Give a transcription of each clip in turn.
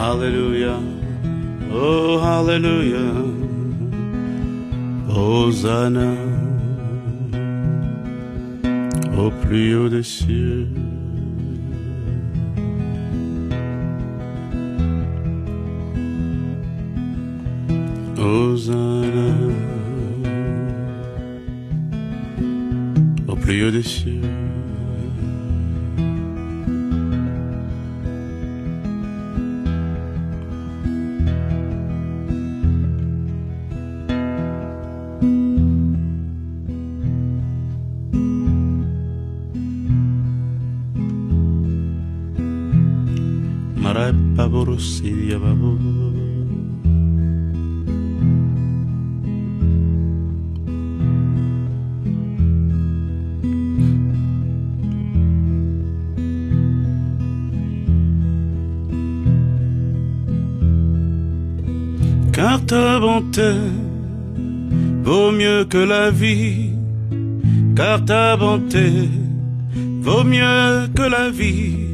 Hallelujah, oh hallelujah, Hosanna au plus haut des cieux. Hosanna au plus haut des cieux. Marapaborosidia babo. Car ta bonté vaut mieux que la vie, car ta bonté vaut mieux que la vie.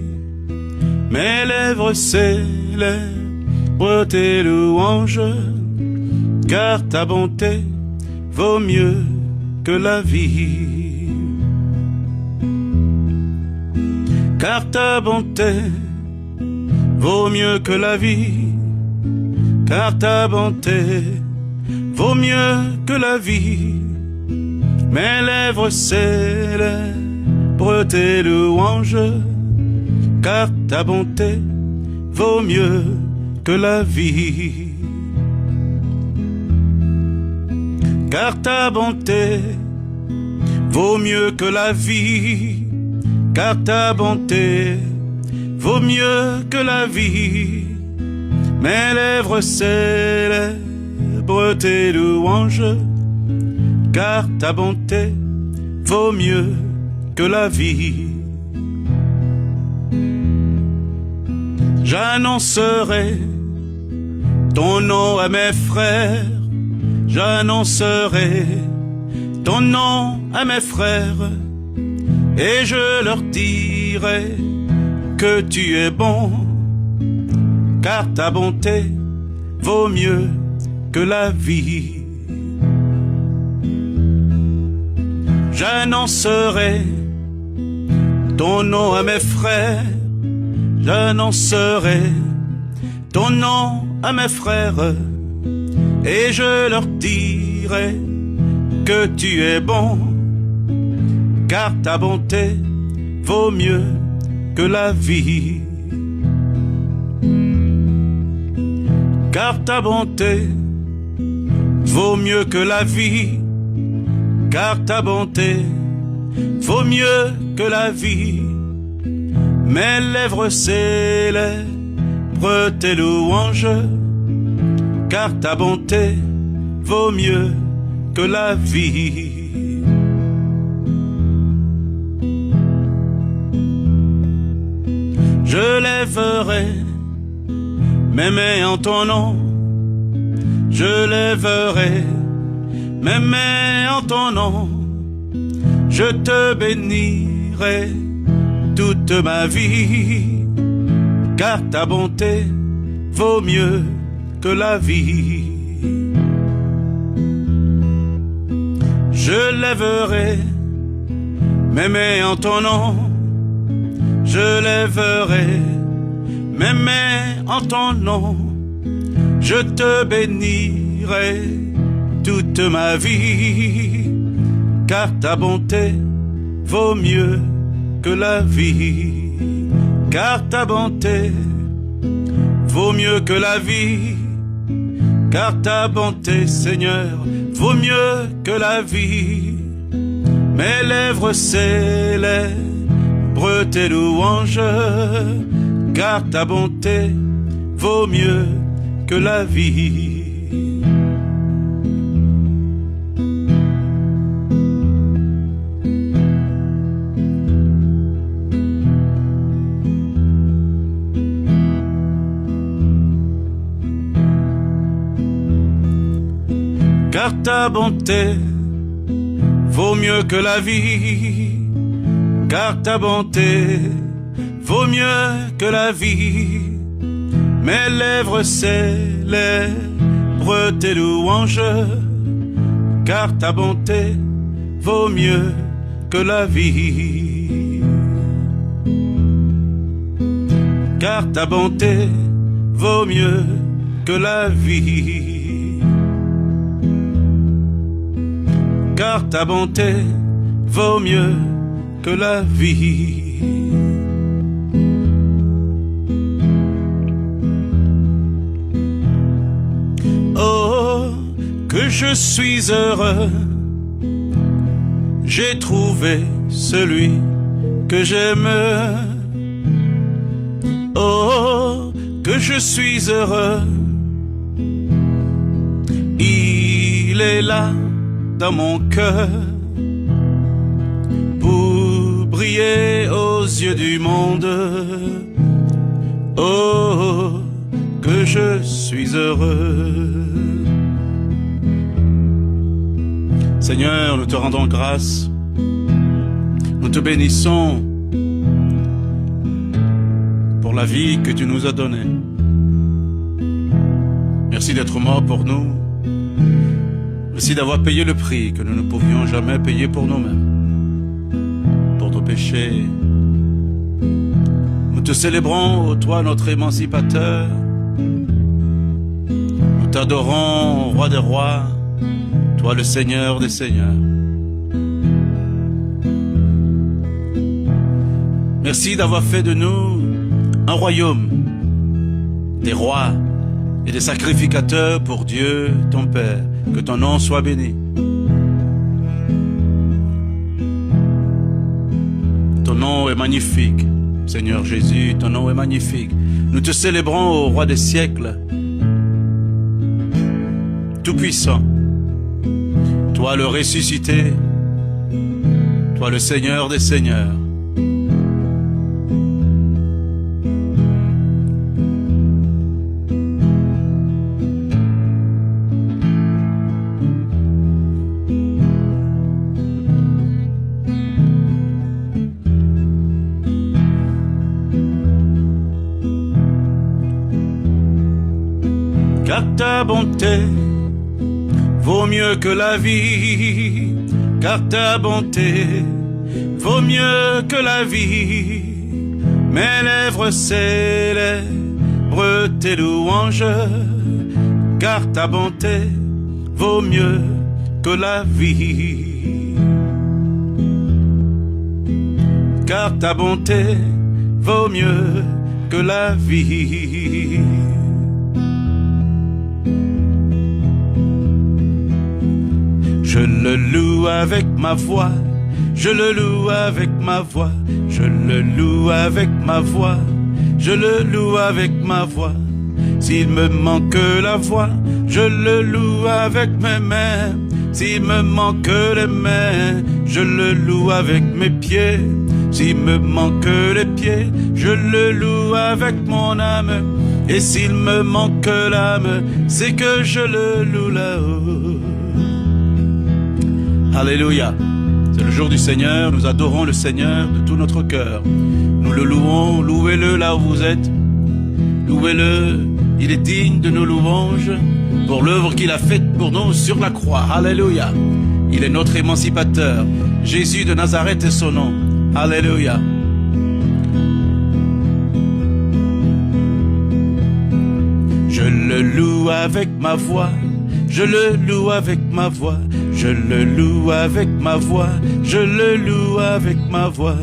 Mes lèvres célèbrent tes louanges, car ta bonté vaut mieux que la vie. Car ta bonté vaut mieux que la vie, car ta bonté vaut mieux que la vie. Mes lèvres célèbrent tes louanges, car ta bonté vaut mieux que la vie. Car ta bonté vaut mieux que la vie, car ta bonté vaut mieux que la vie. Mes lèvres célèbrent tes louanges, car ta bonté vaut mieux que la vie. J'annoncerai ton nom à mes frères, j'annoncerai ton nom à mes frères, et je leur dirai que tu es bon, car ta bonté vaut mieux que la vie. J'annoncerai ton nom à mes frères, j'annoncerai ton nom à mes frères, et je leur dirai que tu es bon, car ta bonté vaut mieux que la vie. Car ta bonté vaut mieux que la vie, car ta bonté vaut mieux que la vie. Mes lèvres célèbrent tes louanges, car ta bonté vaut mieux que la vie. Je lèverai mes mains en ton nom, je lèverai mes mains en ton nom, je te bénirai toute ma vie, car ta bonté vaut mieux que la vie. Je lèverai mes mains en ton nom, je lèverai mes mains en ton nom, je te bénirai toute ma vie, car ta bonté vaut mieux que la vie. Car ta bonté vaut mieux que la vie, car ta bonté, Seigneur, vaut mieux que la vie. Mes lèvres célèbrent tes louanges, car ta bonté vaut mieux que la vie. Car ta bonté vaut mieux que la vie, car ta bonté vaut mieux que la vie. Mes lèvres célèbrent tes louanges, car ta bonté vaut mieux que la vie. Car ta bonté vaut mieux que la vie. Car ta bonté vaut mieux que la vie. Oh, que je suis heureux, j'ai trouvé celui que j'aime. Oh, que je suis heureux, il est là dans mon cœur pour briller aux yeux du monde. Oh, que je suis heureux. Seigneur, nous te rendons grâce, nous te bénissons pour la vie que tu nous as donnée. Merci d'être mort pour nous. Merci d'avoir payé le prix que nous ne pouvions jamais payer pour nous-mêmes, pour nos péchés. Nous te célébrons, ô toi notre émancipateur. Nous t'adorons, roi des rois, toi le Seigneur des seigneurs. Merci d'avoir fait de nous un royaume, des rois et des sacrificateurs pour Dieu, ton Père. Que ton nom soit béni. Ton nom est magnifique, Seigneur Jésus, ton nom est magnifique. Nous te célébrons, ô roi des siècles, tout-puissant. Toi le ressuscité, toi le Seigneur des seigneurs. Car ta bonté vaut mieux que la vie, car ta bonté vaut mieux que la vie. Mes lèvres célèbrent tes louanges, car ta bonté vaut mieux que la vie. Car ta bonté vaut mieux que la vie. Je le loue avec ma voix, je le loue avec ma voix, je le loue avec ma voix, je le loue avec ma voix. S'il me manque la voix, je le loue avec mes mains. S'il me manque les mains, je le loue avec mes pieds. S'il me manque les pieds, je le loue avec mon âme. Et s'il me manque l'âme, c'est que je le loue là-haut. Alléluia. C'est le jour du Seigneur, nous adorons le Seigneur de tout notre cœur. Nous le louons, louez-le là où vous êtes. Louez-le, il est digne de nos louanges pour l'œuvre qu'il a faite pour nous sur la croix. Alléluia. Il est notre émancipateur. Jésus de Nazareth est son nom. Alléluia. Je le loue avec ma voix. Je le loue avec ma voix, je le loue avec ma voix, je le loue avec ma voix.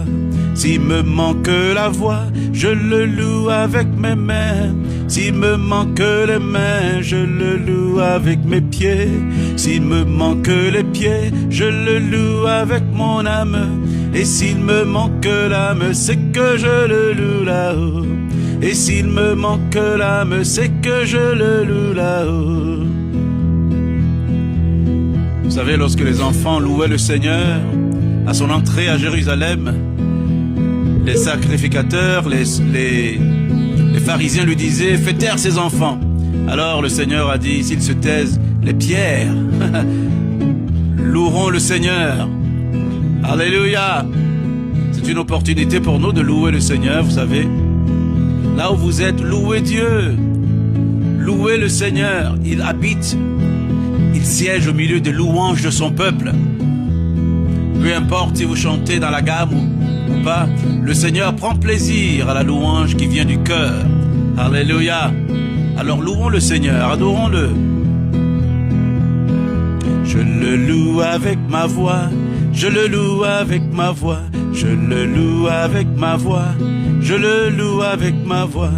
S'il me manque la voix, je le loue avec mes mains. S'il me manque les mains, je le loue avec mes pieds. S'il me manque les pieds, je le loue avec mon âme. Et s'il me manque l'âme, c'est que je le loue là-haut. Et s'il me manque l'âme, c'est que je le loue là-haut. Vous savez, lorsque les enfants louaient le Seigneur à son entrée à Jérusalem, les sacrificateurs, les pharisiens lui disaient « Fais taire ces enfants ». Alors le Seigneur a dit « S'ils se taisent, les pierres loueront le Seigneur ». Alléluia. C'est une opportunité pour nous de louer le Seigneur, vous savez. Là où vous êtes, louez Dieu. Louez le Seigneur, il habite, il siège au milieu des louanges de son peuple. Peu importe si vous chantez dans la gamme ou pas, le Seigneur prend plaisir à la louange qui vient du cœur. Alléluia. Alors louons le Seigneur, adorons-le. Je le loue avec ma voix, je le loue avec ma voix, je le loue avec ma voix, je le loue avec ma voix.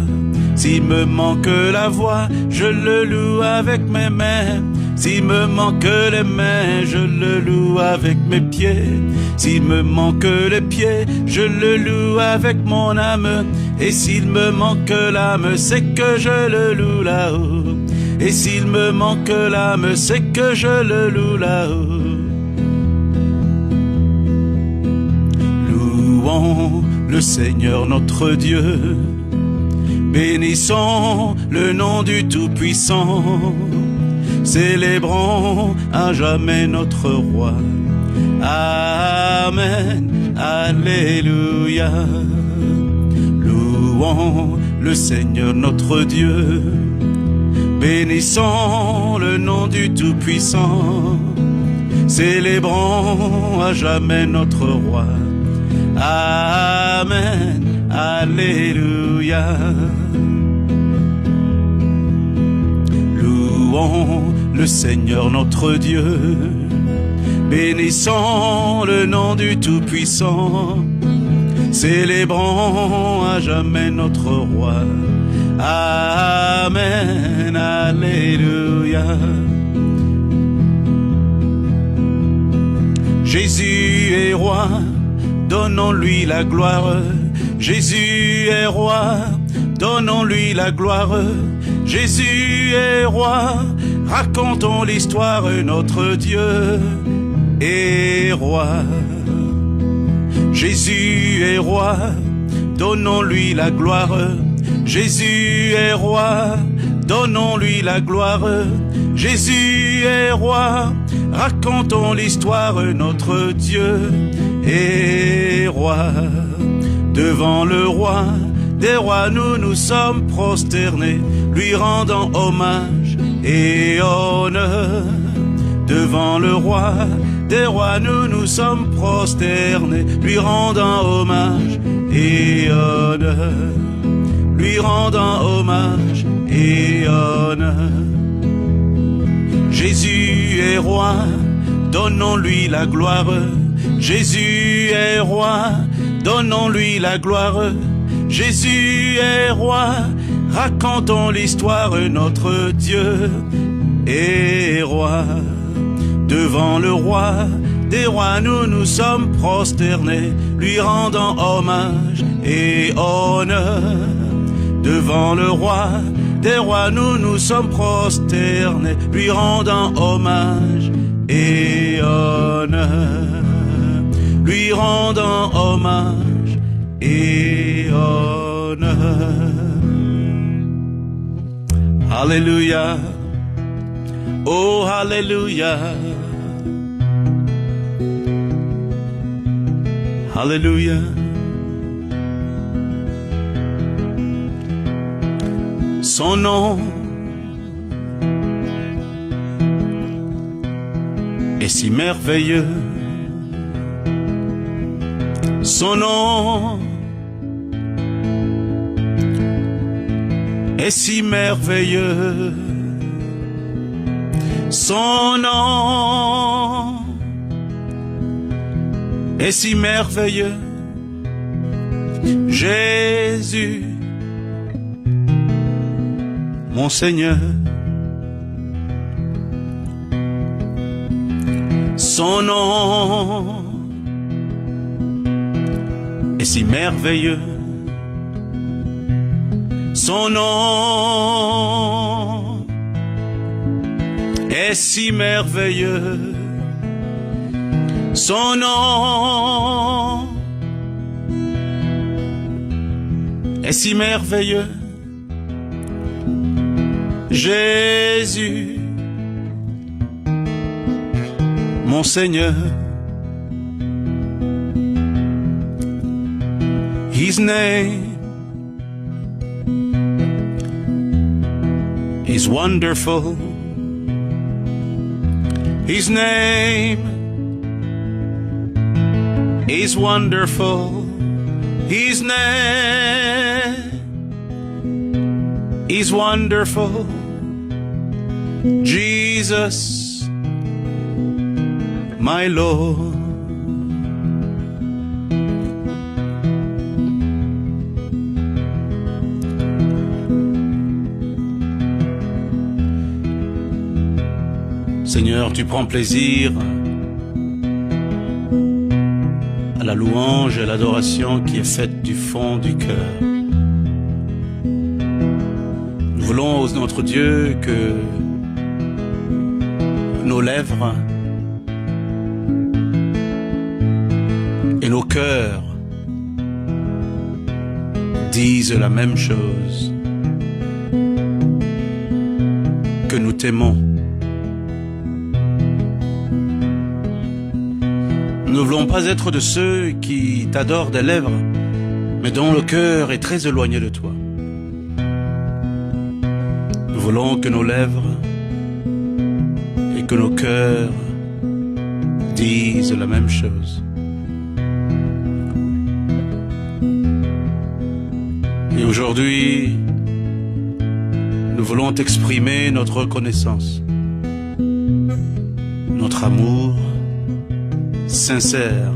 S'il me manque la voix, je le loue avec mes mains. S'il me manque les mains, je le loue avec mes pieds. S'il me manque les pieds, je le loue avec mon âme. Et s'il me manque l'âme, c'est que je le loue là-haut. Et s'il me manque l'âme, c'est que je le loue là-haut. Louons le Seigneur notre Dieu. Bénissons le nom du Tout-Puissant. Célébrons à jamais notre Roi. Amen, Alléluia. Louons le Seigneur notre Dieu. Bénissons le nom du Tout-Puissant. Célébrons à jamais notre Roi. Amen, Alléluia. Louons le Seigneur notre Dieu. Bénissons le nom du Tout-Puissant. Célébrons à jamais notre Roi. Amen, Alléluia. Jésus est roi, donnons-lui la gloire. Jésus est roi, donnons-lui la gloire. Jésus est roi, racontons l'histoire, notre Dieu est roi. Jésus est roi, donnons-lui la gloire. Jésus est roi, donnons-lui la gloire. Jésus est roi, racontons l'histoire, notre Dieu est roi. Devant le roi des rois, nous nous sommes prosternés, lui rendant hommage et honneur. Devant le roi des rois, nous nous sommes prosternés, lui rendant hommage et honneur. Lui rendant hommage et honneur. Jésus est roi, donnons-lui la gloire. Jésus est roi, donnons-lui la gloire. Jésus est roi, racontons l'histoire, notre Dieu est roi. Devant le roi des rois, nous nous sommes prosternés, lui rendant hommage et honneur. Devant le roi des rois, nous nous sommes prosternés, lui rendant hommage et honneur. Lui rendant hommage et honneur. Alléluia. Oh, Alléluia. Alléluia. Son nom est si merveilleux. Son nom est si merveilleux. Son nom est si merveilleux. Jésus, mon Seigneur. Son nom est si merveilleux. Son nom est si merveilleux. Son nom est si merveilleux. Jésus, mon Seigneur. His name is wonderful. His name is wonderful. His name is wonderful. Jesus, my Lord. Seigneur, tu prends plaisir à la louange et à l'adoration qui est faite du fond du cœur. Nous voulons, ô notre Dieu, que nos lèvres et nos cœurs disent la même chose, que nous t'aimons. Nous ne voulons pas être de ceux qui t'adorent des lèvres, mais dont le cœur est très éloigné de toi. Nous voulons que nos lèvres et que nos cœurs disent la même chose. Et aujourd'hui, nous voulons t'exprimer notre reconnaissance, notre amour sincère.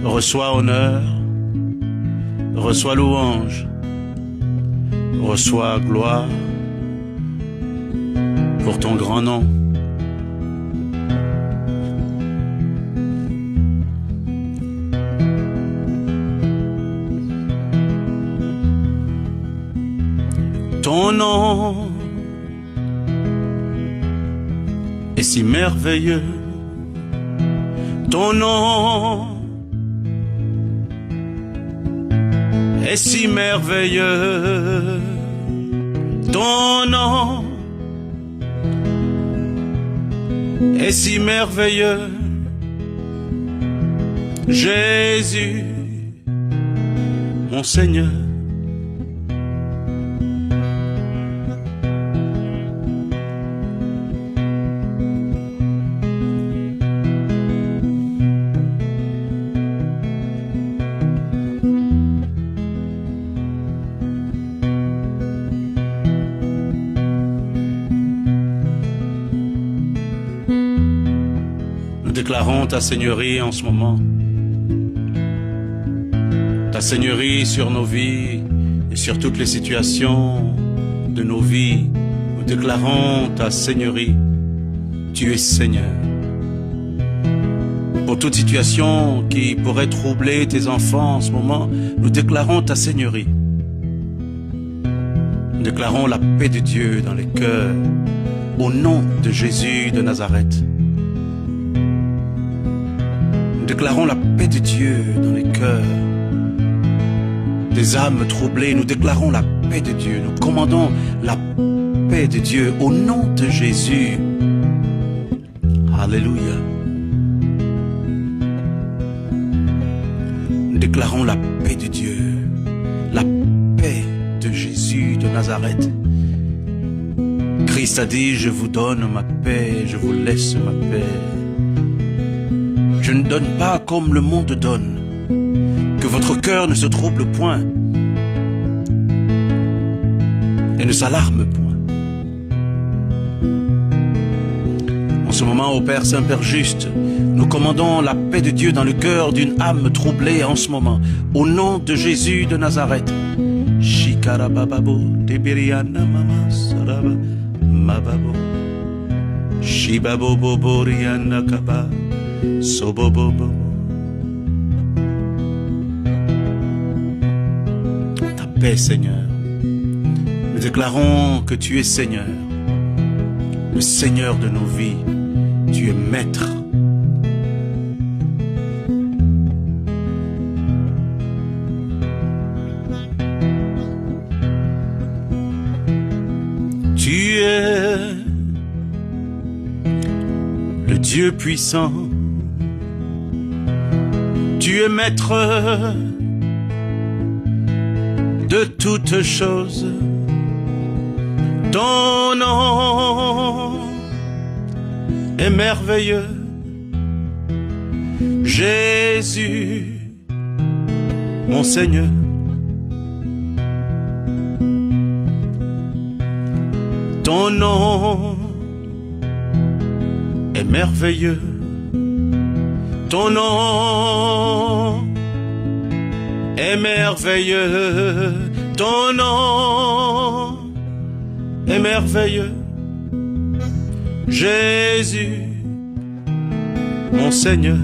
Reçois honneur, reçois louange, reçois gloire pour ton grand nom. Ton nom est si merveilleux, ton nom est si merveilleux, ton nom est si merveilleux, Jésus, mon Seigneur. Nous déclarons ta Seigneurie en ce moment. Ta Seigneurie sur nos vies et sur toutes les situations de nos vies. Nous déclarons ta Seigneurie. Tu es Seigneur. Pour toute situation qui pourrait troubler tes enfants en ce moment, nous déclarons ta Seigneurie. Nous déclarons la paix de Dieu dans les cœurs, au nom de Jésus de Nazareth. Nous déclarons la paix de Dieu dans les cœurs des âmes troublées. Nous déclarons la paix de Dieu. Nous commandons la paix de Dieu au nom de Jésus. Alléluia. Nous déclarons la paix de Dieu, la paix de Jésus de Nazareth. Christ a dit, je vous donne ma paix, je vous laisse ma paix. Je ne donne pas comme le monde donne. Que votre cœur ne se trouble point et ne s'alarme point. En ce moment, ô Père Saint, Père juste, nous commandons la paix de Dieu dans le cœur d'une âme troublée en ce moment. Au nom de Jésus de Nazareth. Shikarabababo, Tebiriana Mama Saraba, Mababo, Shibabobo, Riana Kaba. Sobobobo. Ta paix, Seigneur. Nous déclarons que tu es Seigneur, le Seigneur de nos vies. Tu es Maître. Tu es le Dieu puissant. Tu es maître de toutes choses. Ton nom est merveilleux, Jésus, mon Seigneur. Ton nom est merveilleux, ton nom est merveilleux, ton nom est merveilleux, Jésus, mon Seigneur.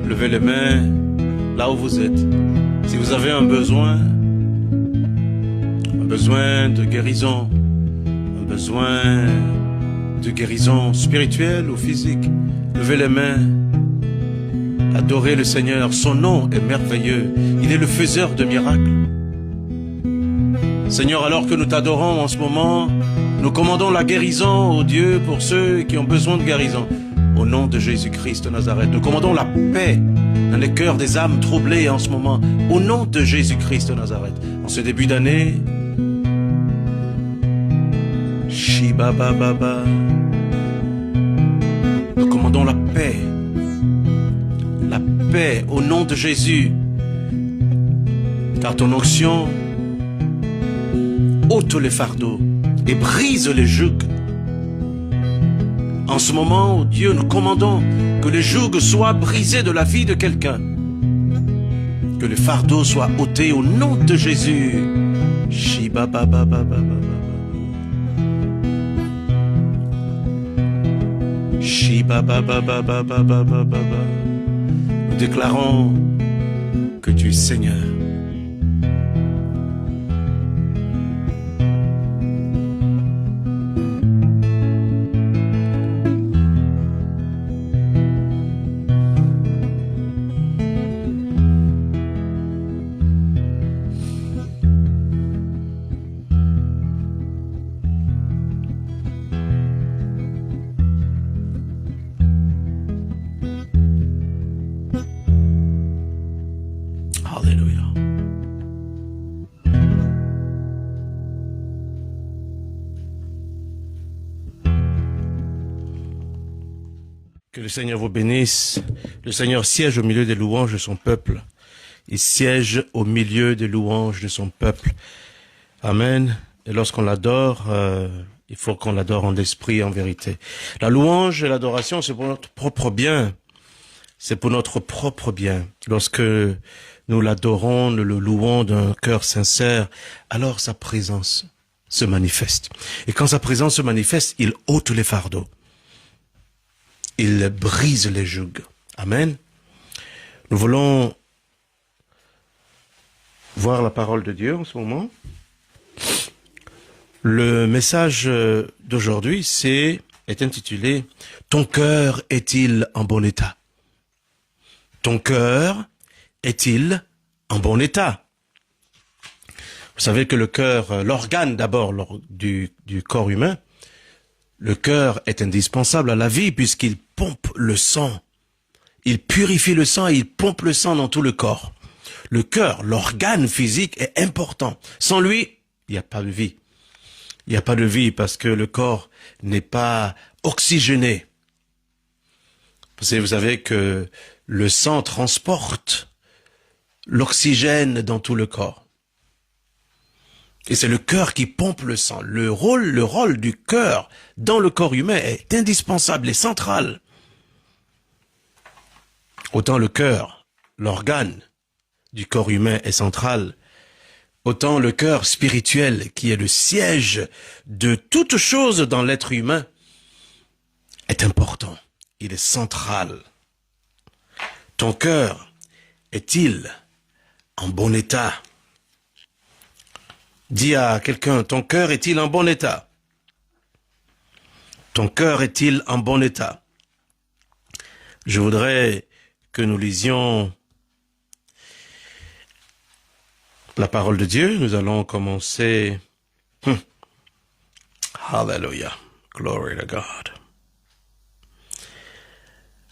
Levez les mains là où vous êtes. Si vous avez un besoin de guérison, un besoin de guérison spirituelle ou physique, levez les mains, adorez le Seigneur. Son nom est merveilleux, il est le faiseur de miracles. Seigneur, alors que nous t'adorons en ce moment, nous commandons la guérison, ô Dieu, pour ceux qui ont besoin de guérison. Au nom de Jésus-Christ de Nazareth, nous commandons la paix dans les cœurs des âmes troublées en ce moment. Au nom de Jésus-Christ de Nazareth, en ce début d'année, Shiba Baba, nous commandons la paix au nom de Jésus, car ton onction ôte les fardeaux et brise les jougs. En ce moment, oh Dieu, nous commandons que les jougs soient brisés de la vie de quelqu'un, que les fardeaux soient ôtés au nom de Jésus. Shiba Baba Baba Baba, Shiba Baba Baba Baba Baba. Nous déclarons que tu es Seigneur. Que le Seigneur vous bénisse. Le Seigneur siège au milieu des louanges de son peuple. Il siège au milieu des louanges de son peuple. Amen. Et lorsqu'on l'adore, il faut qu'on l'adore en esprit et en vérité. La louange et l'adoration, c'est pour notre propre bien. C'est pour notre propre bien. Lorsque nous l'adorons, nous le louons d'un cœur sincère, alors sa présence se manifeste. Et quand sa présence se manifeste, il ôte les fardeaux. Il brise les jougs. Amen. Nous voulons voir la parole de Dieu en ce moment. Le message d'aujourd'hui est intitulé « Ton cœur est-il en bon état ?» Ton cœur est-il en bon état? Vous savez que le cœur, l'organe d'abord du corps humain, le cœur est indispensable à la vie puisqu'il pompe le sang. Il purifie le sang et il pompe le sang dans tout le corps. Le cœur, l'organe physique est important. Sans lui, il n'y a pas de vie. Il n'y a pas de vie parce que le corps n'est pas oxygéné. Vous savez que le sang transporte l'oxygène dans tout le corps. Et c'est le cœur qui pompe le sang. Le rôle du cœur dans le corps humain est indispensable et central. Autant le cœur, l'organe du corps humain est central, autant le cœur spirituel, qui est le siège de toute chose dans l'être humain, est important. Il est central. Ton cœur est-il en bon état? Dis à quelqu'un, ton cœur est-il en bon état? Ton cœur est-il en bon état? Je voudrais que nous lisions la parole de Dieu. Nous allons commencer. Hallelujah. Glory to God.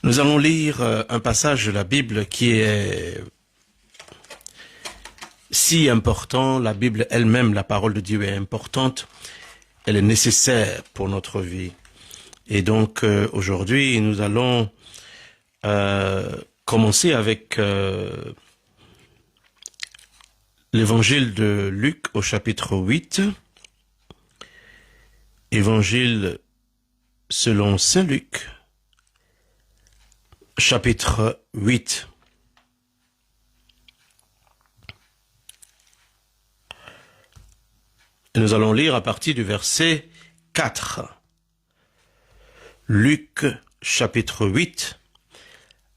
Nous allons lire un passage de la Bible qui est si important. La Bible elle-même, la parole de Dieu est importante. Elle est nécessaire pour notre vie. Et donc aujourd'hui, nous allons commencer avec l'évangile de Luc au chapitre 8. Évangile selon Saint Luc, chapitre 8. Et nous allons lire à partir du verset 4. Luc, chapitre 8,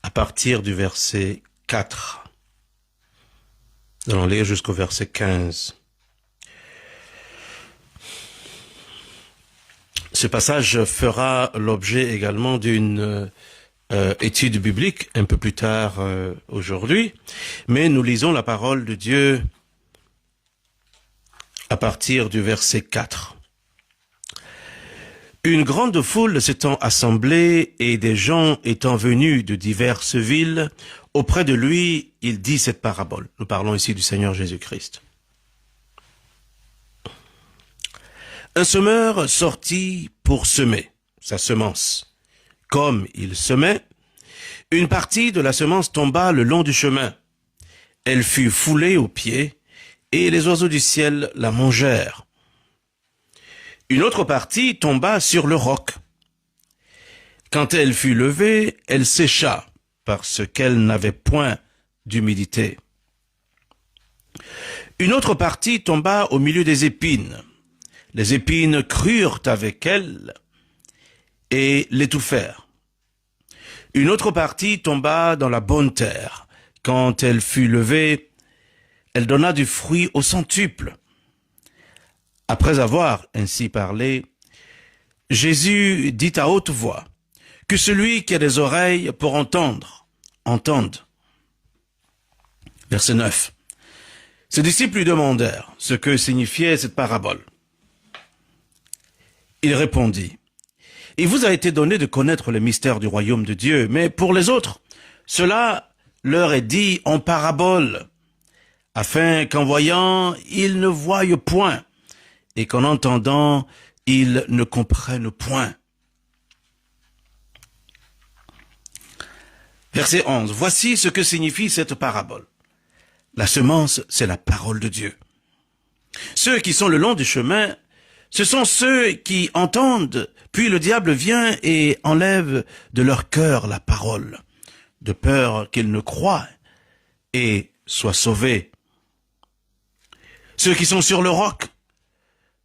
à partir du verset 4. Nous allons lire jusqu'au verset 15. Ce passage fera l'objet également d'une étude biblique un peu plus tard aujourd'hui, mais nous lisons la parole de Dieu à partir du verset 4. Une grande foule s'étant assemblée et des gens étant venus de diverses villes, auprès de lui, il dit cette parabole. Nous parlons ici du Seigneur Jésus-Christ. Un semeur sortit pour semer sa semence. Comme il semait, une partie de la semence tomba le long du chemin. Elle fut foulée aux pieds, et les oiseaux du ciel la mangèrent. Une autre partie tomba sur le roc. Quand elle fut levée, elle sécha, parce qu'elle n'avait point d'humidité. Une autre partie tomba au milieu des épines. Les épines crurent avec elle et l'étouffèrent. Une autre partie tomba dans la bonne terre. Quand elle fut levée, elle donna du fruit au centuple. Après avoir ainsi parlé, Jésus dit à haute voix, « Que celui qui a des oreilles pour entendre, entende. » Verset 9. Ses disciples lui demandèrent ce que signifiait cette parabole. Il répondit, « Il vous a été donné de connaître les mystères du royaume de Dieu, mais pour les autres, cela leur est dit en parabole, afin qu'en voyant, ils ne voient point, et qu'en entendant, ils ne comprennent point. » Verset 11. Voici ce que signifie cette parabole. La semence, c'est la parole de Dieu. Ceux qui sont le long du chemin, ce sont ceux qui entendent, puis le diable vient et enlève de leur cœur la parole, de peur qu'ils ne croient et soient sauvés. Ceux qui sont sur le roc,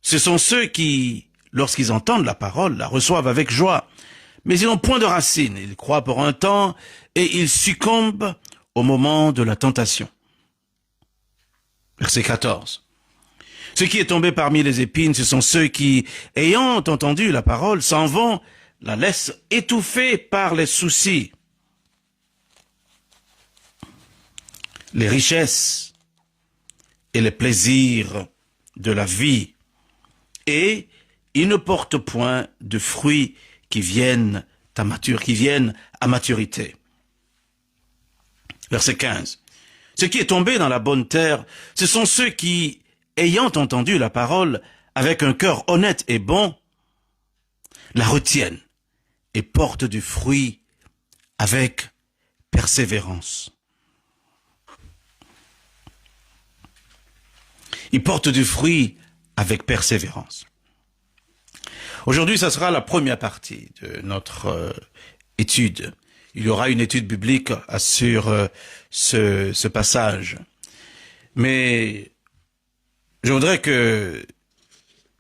ce sont ceux qui, lorsqu'ils entendent la parole, la reçoivent avec joie, mais ils n'ont point de racines. Ils croient pour un temps et ils succombent au moment de la tentation. Verset 14. Ce qui est tombé parmi les épines, ce sont ceux qui, ayant entendu la parole, s'en vont, la laissent étouffer par les soucis, les richesses et les plaisirs de la vie, et ils ne portent point de fruits qui viennent à maturité. Verset 15. Ce qui est tombé dans la bonne terre, ce sont ceux qui, ayant entendu la parole avec un cœur honnête et bon, la retiennent et portent du fruit avec persévérance. Ils portent du fruit avec persévérance. Aujourd'hui, ça sera la première partie de notre étude. Il y aura une étude biblique sur ce passage. Mais je voudrais que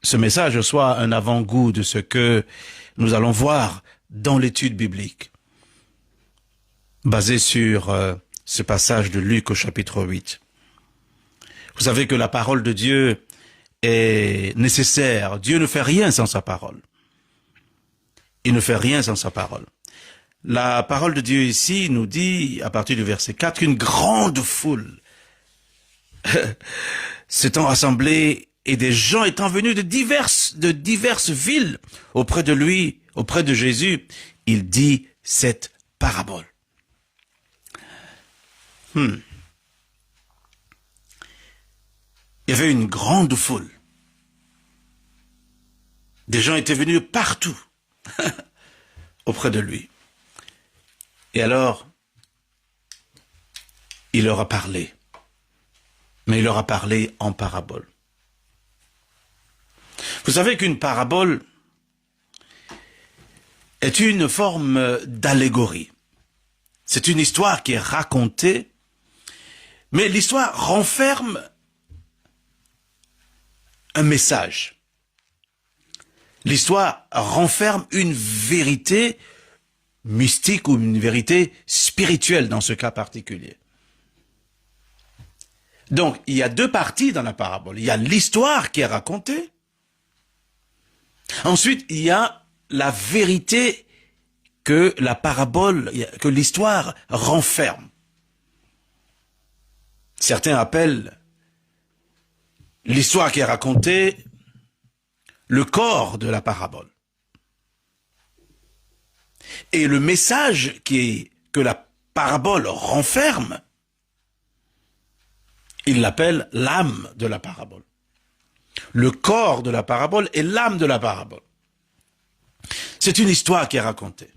ce message soit un avant-goût de ce que nous allons voir dans l'étude biblique, basée sur ce passage de Luc au chapitre 8. Vous savez que la parole de Dieu est nécessaire. Dieu ne fait rien sans sa parole. Il ne fait rien sans sa parole. La parole de Dieu ici nous dit, à partir du verset 4, qu'une grande foule s'étant rassemblée et des gens étant venus de diverses villes auprès de lui, auprès de Jésus, il dit cette parabole. Il y avait une grande foule. Des gens étaient venus partout auprès de lui. Et alors, il leur a parlé. Mais il leur a parlé en parabole. Vous savez qu'une parabole est une forme d'allégorie. C'est une histoire qui est racontée, mais l'histoire renferme un message. L'histoire renferme une vérité mystique ou une vérité spirituelle dans ce cas particulier. Donc, il y a deux parties dans la parabole. Il y a l'histoire qui est racontée. Ensuite, il y a la vérité que la parabole, que l'histoire renferme. Certains appellent l'histoire qui est racontée le corps de la parabole. Et le message que la parabole renferme, il l'appelle l'âme de la parabole. Le corps de la parabole est l'âme de la parabole. C'est une histoire qui est racontée.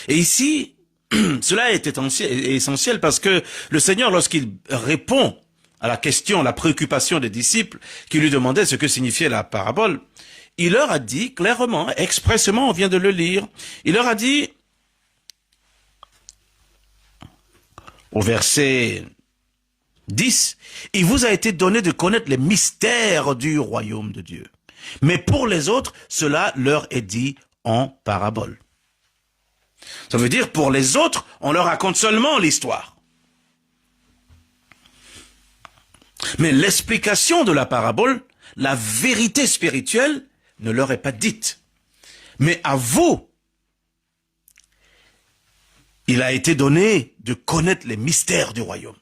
Et ici, cela est essentiel parce que le Seigneur, lorsqu'il répond à la question, à la préoccupation des disciples qui lui demandaient ce que signifiait la parabole, il leur a dit clairement, expressément, on vient de le lire, il leur a dit, au verset 10, il vous a été donné de connaître les mystères du royaume de Dieu. Mais pour les autres, cela leur est dit en parabole. Ça veut dire, pour les autres, on leur raconte seulement l'histoire. Mais l'explication de la parabole, la vérité spirituelle, ne leur est pas dite. Mais à vous, il a été donné de connaître les mystères du royaume.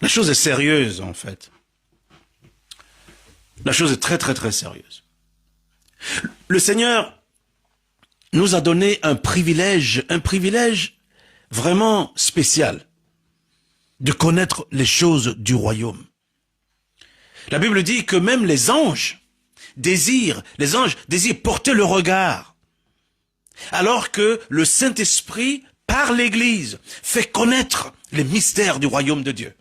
La chose est sérieuse, en fait. La chose est très, très, très sérieuse. Le Seigneur nous a donné un privilège vraiment spécial, de connaître les choses du royaume. La Bible dit que même les anges désirent porter le regard, alors que le Saint-Esprit, par l'Église, fait connaître les mystères du royaume de Dieu.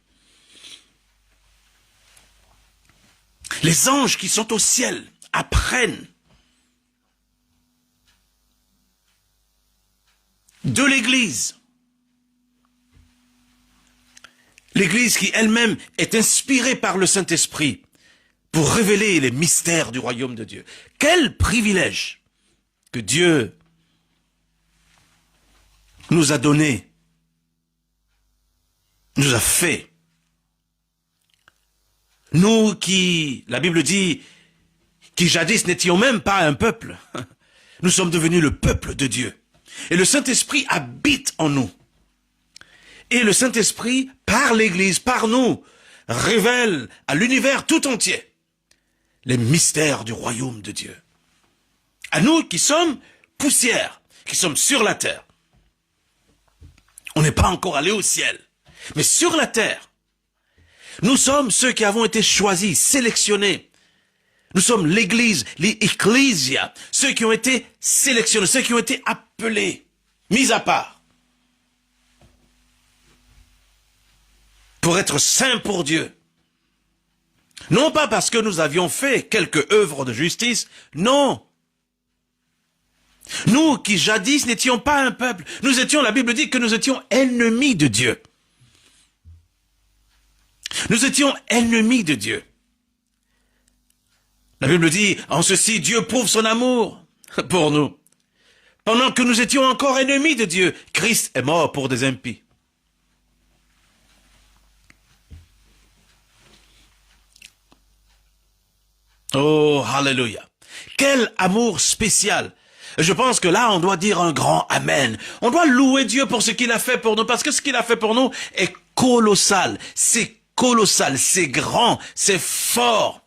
Les anges qui sont au ciel apprennent de l'Église. L'Église qui elle-même est inspirée par le Saint-Esprit pour révéler les mystères du royaume de Dieu. Quel privilège que Dieu nous a donné, nous a fait. Nous qui, la Bible dit, qui jadis n'étions même pas un peuple, nous sommes devenus le peuple de Dieu. Et le Saint-Esprit habite en nous. Et le Saint-Esprit, par l'Église, par nous, révèle à l'univers tout entier les mystères du royaume de Dieu. À nous qui sommes poussière, qui sommes sur la terre. On n'est pas encore allé au ciel, mais sur la terre, nous sommes ceux qui avons été choisis, sélectionnés. Nous sommes l'Église, l'Ecclesia, ceux qui ont été sélectionnés, ceux qui ont été appelés, mis à part, pour être saints pour Dieu. Non pas parce que nous avions fait quelques œuvres de justice, non. Nous qui jadis n'étions pas un peuple, nous étions, la Bible dit que nous étions ennemis de Dieu. Nous étions ennemis de Dieu. La Bible dit, en ceci, Dieu prouve son amour pour nous. Pendant que nous étions encore ennemis de Dieu, Christ est mort pour des impies. Oh, hallelujah. Quel amour spécial. Je pense que là, on doit dire un grand amen. On doit louer Dieu pour ce qu'il a fait pour nous, parce que ce qu'il a fait pour nous est colossal. C'est colossal, c'est grand, c'est fort.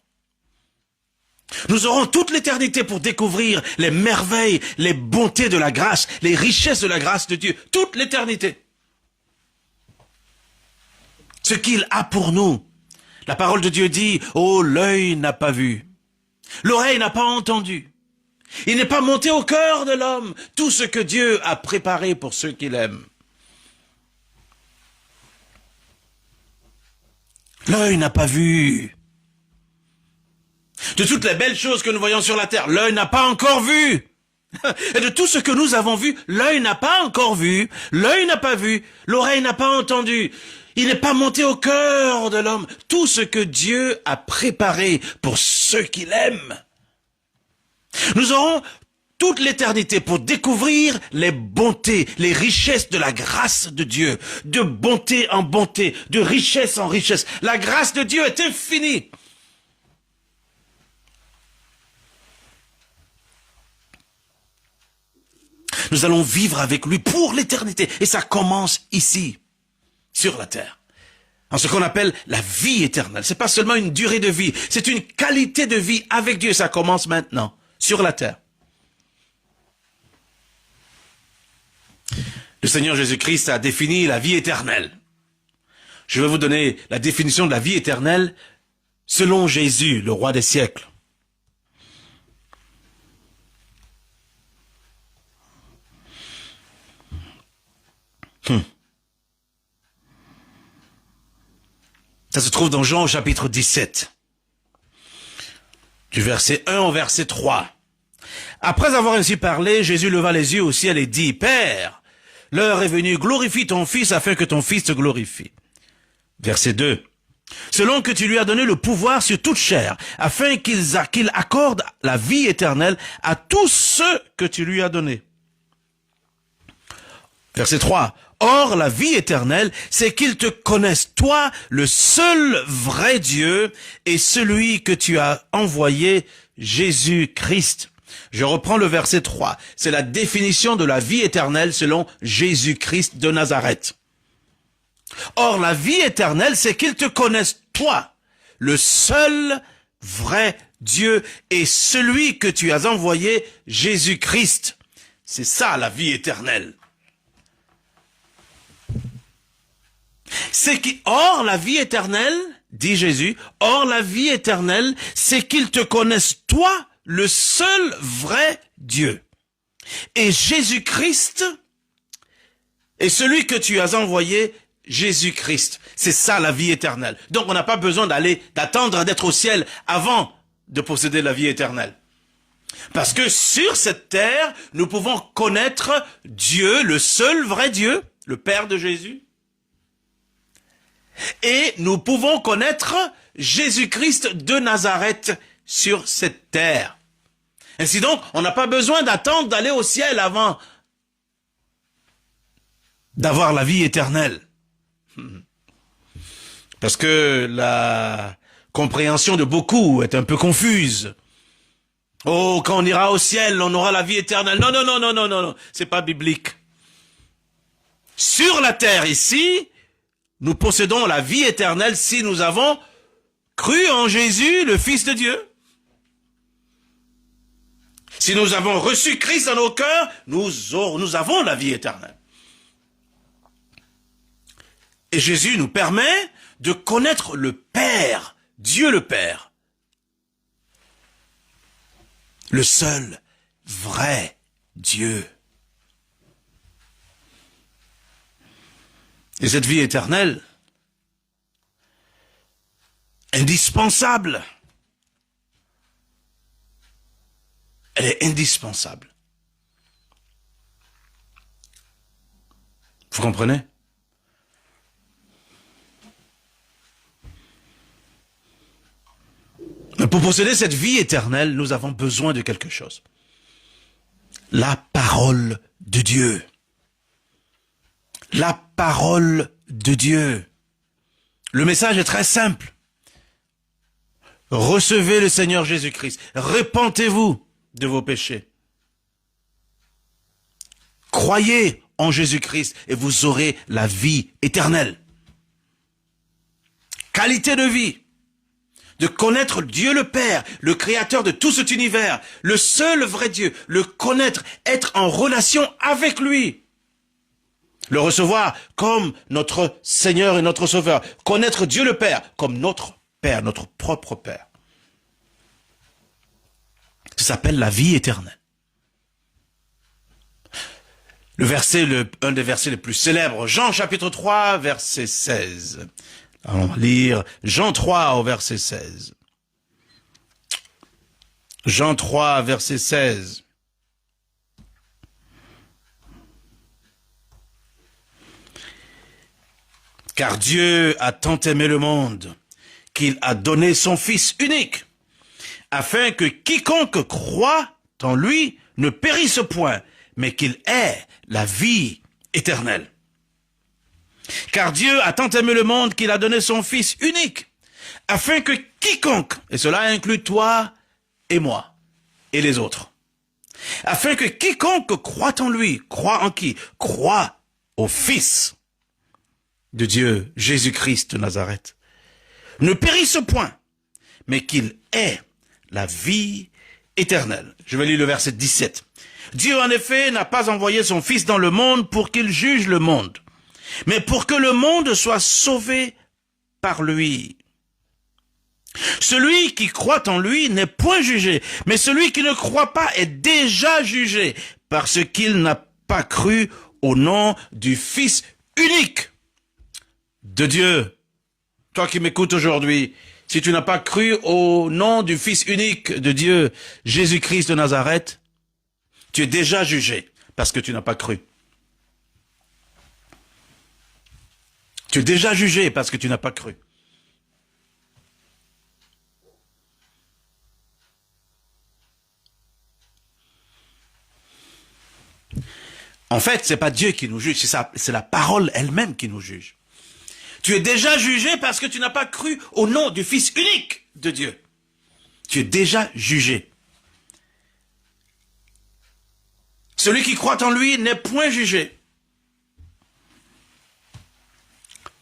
Nous aurons toute l'éternité pour découvrir les merveilles, les bontés de la grâce, les richesses de la grâce de Dieu. Toute l'éternité. Ce qu'il a pour nous. La parole de Dieu dit, « Oh, l'œil n'a pas vu, l'oreille n'a pas entendu. Il n'est pas monté au cœur de l'homme tout ce que Dieu a préparé pour ceux qu'il aime. » L'œil n'a pas vu. De toutes les belles choses que nous voyons sur la terre, l'œil n'a pas encore vu. Et de tout ce que nous avons vu, l'œil n'a pas encore vu, l'œil n'a pas vu, l'oreille n'a pas entendu. Il n'est pas monté au cœur de l'homme tout ce que Dieu a préparé pour ceux qu'il aime. Nous aurons toute l'éternité pour découvrir les bontés, les richesses de la grâce de Dieu, de bonté en bonté, de richesse en richesse. La grâce de Dieu est infinie. Nous allons vivre avec lui pour l'éternité. Et ça commence ici, sur la terre. En ce qu'on appelle la vie éternelle. C'est pas seulement une durée de vie, c'est une qualité de vie avec Dieu. Ça commence maintenant, sur la terre. Le Seigneur Jésus-Christ a défini la vie éternelle. Je vais vous donner la définition de la vie éternelle selon Jésus, le roi des siècles. Ça se trouve dans Jean au chapitre 17, du verset 1 au verset 3. Après avoir ainsi parlé, Jésus leva les yeux au ciel et dit, « Père, l'heure est venue, glorifie ton Fils afin que ton Fils te glorifie. » Verset 2. « Selon que tu lui as donné le pouvoir sur toute chair, afin qu'il accorde la vie éternelle à tous ceux que tu lui as donnés. » Verset 3. Or, la vie éternelle, c'est qu'ils te connaissent, toi, le seul vrai Dieu, et celui que tu as envoyé, Jésus-Christ. Je reprends le verset 3. C'est la définition de la vie éternelle selon Jésus-Christ de Nazareth. Or, la vie éternelle, c'est qu'ils te connaissent, toi, le seul vrai Dieu, et celui que tu as envoyé, Jésus-Christ. C'est ça, la vie éternelle. Or, la vie éternelle, dit Jésus, or la vie éternelle, c'est qu'ils te connaissent, toi, le seul vrai Dieu. Et Jésus-Christ est celui que tu as envoyé, Jésus-Christ. C'est ça la vie éternelle. Donc on n'a pas besoin d'attendre d'être au ciel avant de posséder la vie éternelle. Parce que sur cette terre, nous pouvons connaître Dieu, le seul vrai Dieu, le Père de Jésus. Et nous pouvons connaître Jésus-Christ de Nazareth sur cette terre. Ainsi donc, on n'a pas besoin d'attendre d'aller au ciel avant d'avoir la vie éternelle. Parce que la compréhension de beaucoup est un peu confuse. Oh, quand on ira au ciel, on aura la vie éternelle. Non, non, non, non, non, non, non, c'est pas biblique. Sur la terre ici, nous possédons la vie éternelle si nous avons cru en Jésus, le Fils de Dieu. Si nous avons reçu Christ dans nos cœurs, nous avons la vie éternelle. Et Jésus nous permet de connaître le Père, Dieu le Père. Le seul vrai Dieu. Et cette vie éternelle, indispensable. Elle est indispensable. Vous comprenez? Mais pour posséder cette vie éternelle, nous avons besoin de quelque chose. La parole de Dieu. La parole de Dieu. Le message est très simple. Recevez le Seigneur Jésus-Christ. Repentez-vous de vos péchés. Croyez en Jésus-Christ et vous aurez la vie éternelle. Qualité de vie. de connaître Dieu le Père, le créateur de tout cet univers, le seul vrai Dieu, le connaître, être en relation avec lui, le recevoir comme notre Seigneur et notre Sauveur, connaître Dieu le Père comme notre Père, notre propre Père. Ça s'appelle la vie éternelle. Un des versets les plus célèbres, Jean chapitre 3, verset 16. Allons lire Jean 3 au verset 16. Jean 3, verset 16. Car Dieu a tant aimé le monde qu'il a donné son Fils unique, afin que quiconque croit en lui ne périsse point, mais qu'il ait la vie éternelle. Car Dieu a tant aimé le monde qu'il a donné son Fils unique, afin que quiconque, et cela inclut toi et moi, et les autres, afin que quiconque croit en lui, croit en qui? Croit au Fils de Dieu, Jésus-Christ de Nazareth, ne périsse point, mais qu'il ait la vie éternelle. Je vais lire le verset 17. Dieu, en effet, n'a pas envoyé son Fils dans le monde pour qu'il juge le monde, mais pour que le monde soit sauvé par lui. Celui qui croit en lui n'est point jugé, mais celui qui ne croit pas est déjà jugé, parce qu'il n'a pas cru au nom du Fils unique de Dieu. Toi qui m'écoutes aujourd'hui, si tu n'as pas cru au nom du Fils unique de Dieu, Jésus-Christ de Nazareth, tu es déjà jugé parce que tu n'as pas cru. Tu es déjà jugé parce que tu n'as pas cru. En fait, c'est pas Dieu qui nous juge, c'est la parole elle-même qui nous juge. Tu es déjà jugé parce que tu n'as pas cru au nom du Fils unique de Dieu. Tu es déjà jugé. Celui qui croit en lui n'est point jugé.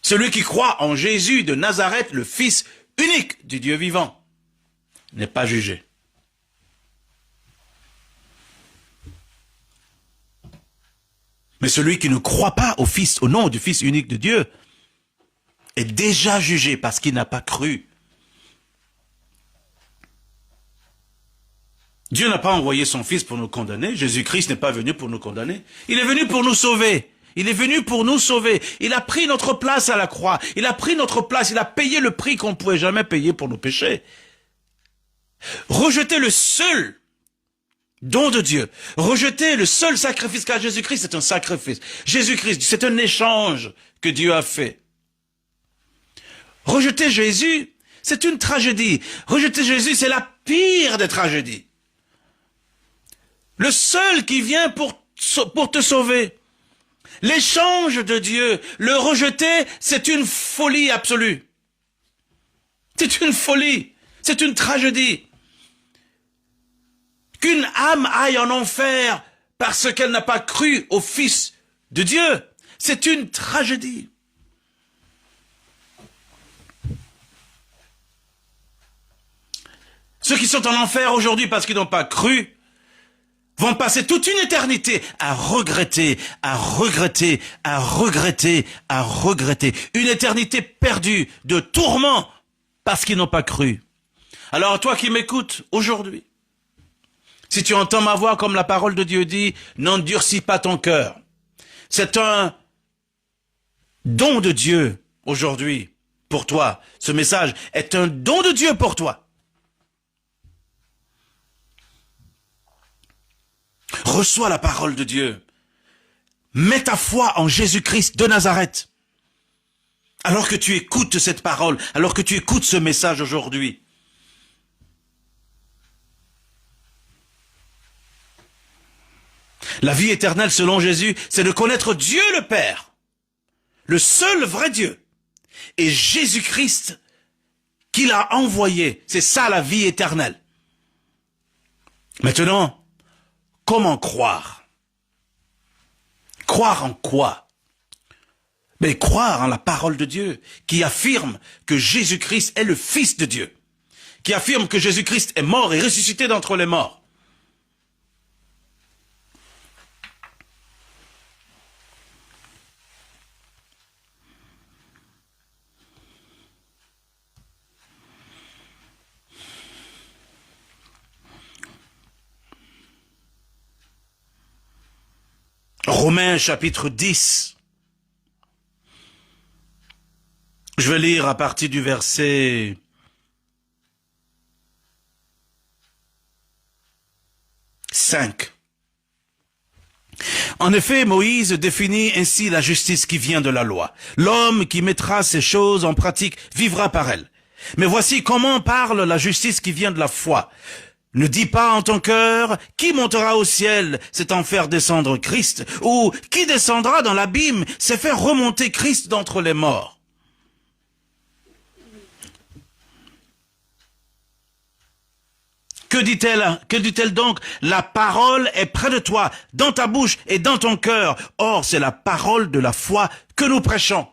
Celui qui croit en Jésus de Nazareth, le Fils unique du Dieu vivant, n'est pas jugé. Mais celui qui ne croit pas au nom du Fils unique de Dieu, est déjà jugé parce qu'il n'a pas cru. Dieu n'a pas envoyé son Fils pour nous condamner. Jésus-Christ n'est pas venu pour nous condamner. Il est venu pour nous sauver. Il est venu pour nous sauver. Il a pris notre place à la croix. Il a pris notre place. Il a payé le prix qu'on ne pouvait jamais payer pour nos péchés. Rejeter le seul don de Dieu. Rejeter le seul sacrifice, car Jésus-Christ c'est un sacrifice. Jésus-Christ, c'est un échange que Dieu a fait. Rejeter Jésus, c'est une tragédie. Rejeter Jésus, c'est la pire des tragédies. Le seul qui vient pour te sauver. L'échange de Dieu, le rejeter, c'est une folie absolue. C'est une folie. C'est une tragédie. Qu'une âme aille en enfer parce qu'elle n'a pas cru au Fils de Dieu, c'est une tragédie. Ceux qui sont en enfer aujourd'hui parce qu'ils n'ont pas cru vont passer toute une éternité à regretter, à regretter, à regretter, à regretter. Une éternité perdue de tourments parce qu'ils n'ont pas cru. Alors toi qui m'écoutes aujourd'hui, si tu entends ma voix comme la parole de Dieu dit, n'endurcis pas ton cœur. C'est un don de Dieu aujourd'hui pour toi. Ce message est un don de Dieu pour toi. Reçois la parole de Dieu. Mets ta foi en Jésus-Christ de Nazareth. Alors que tu écoutes cette parole, alors que tu écoutes ce message aujourd'hui. La vie éternelle selon Jésus, c'est de connaître Dieu le Père, le seul vrai Dieu, et Jésus-Christ qu'il a envoyé. C'est ça la vie éternelle. Maintenant, comment croire? Croire en quoi? Mais croire en la parole de Dieu qui affirme que Jésus-Christ est le Fils de Dieu. qui affirme que Jésus-Christ est mort et ressuscité d'entre les morts. Romains chapitre 10. Je vais lire à partir du verset 5. En effet, Moïse définit ainsi la justice qui vient de la loi. L'homme qui mettra ces choses en pratique vivra par elles. Mais voici comment parle la justice qui vient de la foi. Ne dis pas en ton cœur, qui montera au ciel, c'est en faire descendre Christ, ou qui descendra dans l'abîme, c'est faire remonter Christ d'entre les morts. Que dit-elle donc? La parole est près de toi, dans ta bouche et dans ton cœur. Or, c'est la parole de la foi que nous prêchons.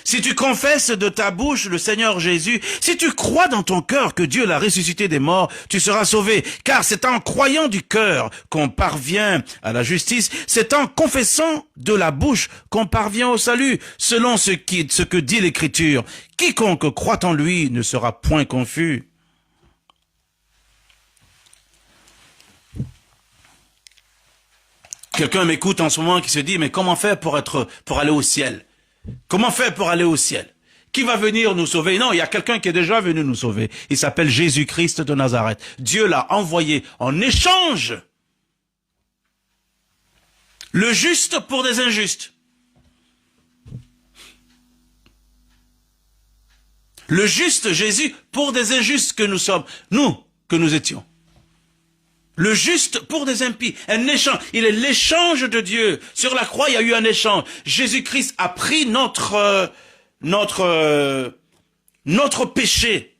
Si tu confesses de ta bouche le Seigneur Jésus, si tu crois dans ton cœur que Dieu l'a ressuscité des morts, tu seras sauvé. Car c'est en croyant du cœur qu'on parvient à la justice, c'est en confessant de la bouche qu'on parvient au salut, selon ce que dit l'Écriture. Quiconque croit en lui ne sera point confus. Quelqu'un m'écoute en ce moment qui se dit, mais comment faire pour aller au ciel? Comment faire pour aller au ciel? Qui va venir nous sauver? Non, il y a quelqu'un qui est déjà venu nous sauver. Il s'appelle Jésus-Christ de Nazareth. Dieu l'a envoyé en échange. Le juste pour des injustes. Le juste Jésus pour des injustes que nous sommes. Nous, que nous étions. Le juste pour des impies. Un échange. Il est l'échange de Dieu. Sur la croix, il y a eu un échange. Jésus-Christ a pris notre péché.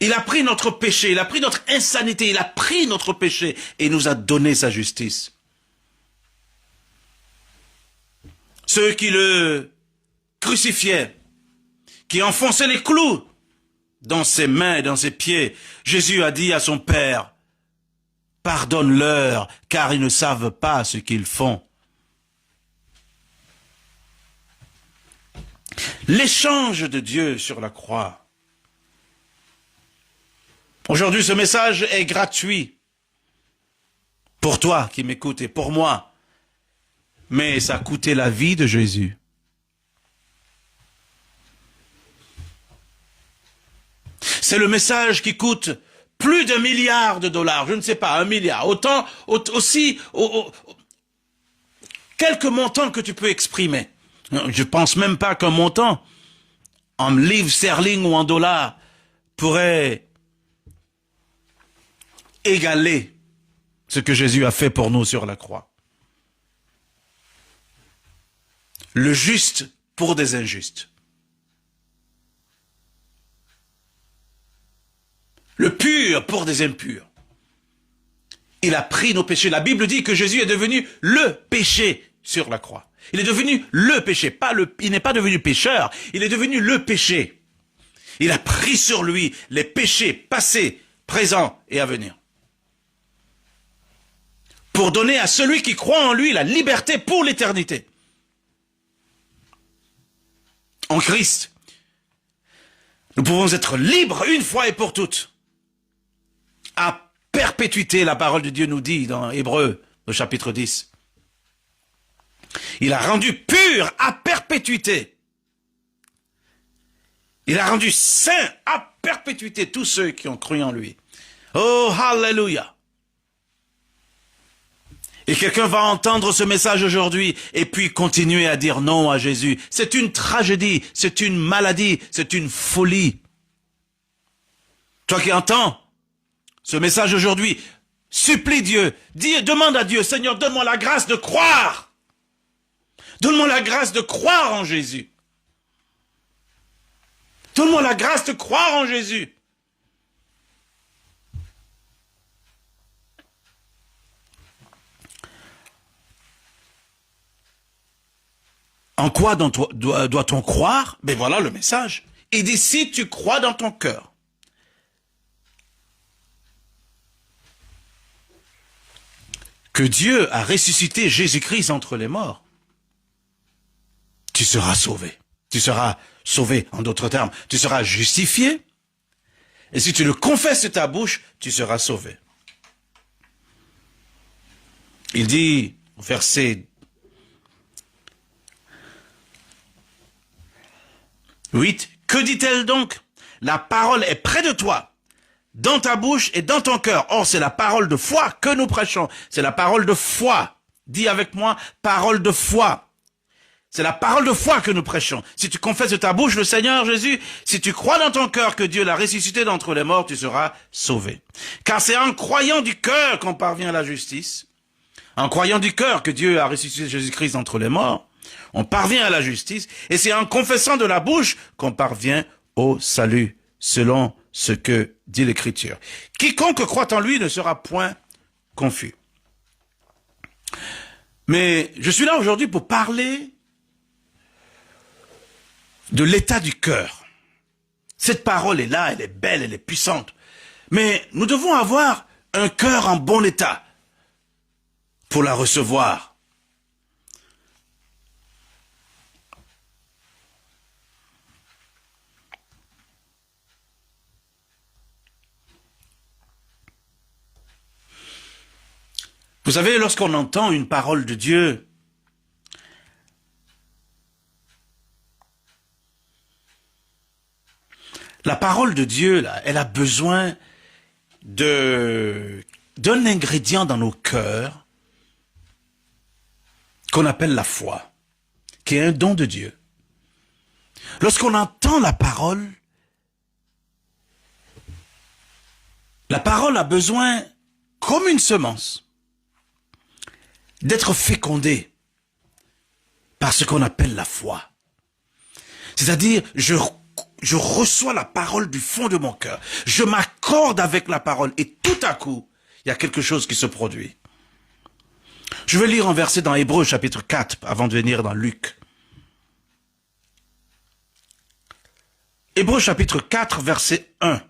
Il a pris notre péché. Il a pris notre insanité. Il a pris notre péché et nous a donné sa justice. Ceux qui le crucifiaient, qui enfonçaient les clous dans ses mains et dans ses pieds, Jésus a dit à son Père, « Pardonne-leur, car ils ne savent pas ce qu'ils font. » L'échange de Dieu sur la croix. Aujourd'hui, ce message est gratuit pour toi qui m'écoutes et pour moi. Mais ça a coûté la vie de Jésus. C'est le message qui coûte plus d'1 milliard de dollars, je ne sais pas, 1 milliard, quelques montants que tu peux exprimer. Je pense même pas qu'un montant, en livres sterling ou en dollars, pourrait égaler ce que Jésus a fait pour nous sur la croix. Le juste pour des injustes. Le pur pour des impurs. Il a pris nos péchés. La Bible dit que Jésus est devenu le péché sur la croix. Il est devenu le péché. Il n'est pas devenu pécheur, il est devenu le péché. Il a pris sur lui les péchés passés, présents et à venir. Pour donner à celui qui croit en lui la liberté pour l'éternité. En Christ, nous pouvons être libres une fois et pour toutes. À perpétuité, la parole de Dieu nous dit dans Hébreux, au chapitre 10. Il a rendu pur à perpétuité. Il a rendu saint à perpétuité tous ceux qui ont cru en lui. Oh, hallelujah! Et quelqu'un va entendre ce message aujourd'hui et puis continuer à dire non à Jésus. C'est une tragédie, c'est une maladie, c'est une folie. Toi qui entends ce message aujourd'hui, supplie Dieu, demande à Dieu, Seigneur, donne-moi la grâce de croire. Donne-moi la grâce de croire en Jésus. Donne-moi la grâce de croire en Jésus. En quoi doit-on croire? Ben voilà le message. Il dit, si tu crois dans ton cœur que Dieu a ressuscité Jésus-Christ entre les morts, tu seras sauvé. Tu seras sauvé, en d'autres termes. Tu seras justifié. Et si tu le confesses de ta bouche, tu seras sauvé. Il dit, au verset 8, que dit-elle donc? La parole est près de toi, dans ta bouche et dans ton cœur. Or, c'est la parole de foi que nous prêchons. C'est la parole de foi. Dis avec moi, parole de foi. C'est la parole de foi que nous prêchons. Si tu confesses de ta bouche le Seigneur Jésus, si tu crois dans ton cœur que Dieu l'a ressuscité d'entre les morts, tu seras sauvé. Car c'est en croyant du cœur qu'on parvient à la justice. En croyant du cœur que Dieu a ressuscité Jésus-Christ d'entre les morts, on parvient à la justice. Et c'est en confessant de la bouche qu'on parvient au salut, selon ce que dit l'Écriture. Quiconque croit en lui ne sera point confus. Mais je suis là aujourd'hui pour parler de l'état du cœur. Cette parole est là, elle est belle, elle est puissante. Mais nous devons avoir un cœur en bon état pour la recevoir. Vous savez, lorsqu'on entend une parole de Dieu, la parole de Dieu, là, elle a besoin d'un ingrédient dans nos cœurs qu'on appelle la foi, qui est un don de Dieu. Lorsqu'on entend la parole a besoin, comme une semence, d'être fécondée par ce qu'on appelle la foi. C'est-à-dire, je reçois la parole du fond de mon cœur. Je m'accorde avec la parole et tout à coup, il y a quelque chose qui se produit. Je vais lire un verset dans Hébreux chapitre 4 avant de venir dans Luc. Hébreux chapitre 4 verset 1.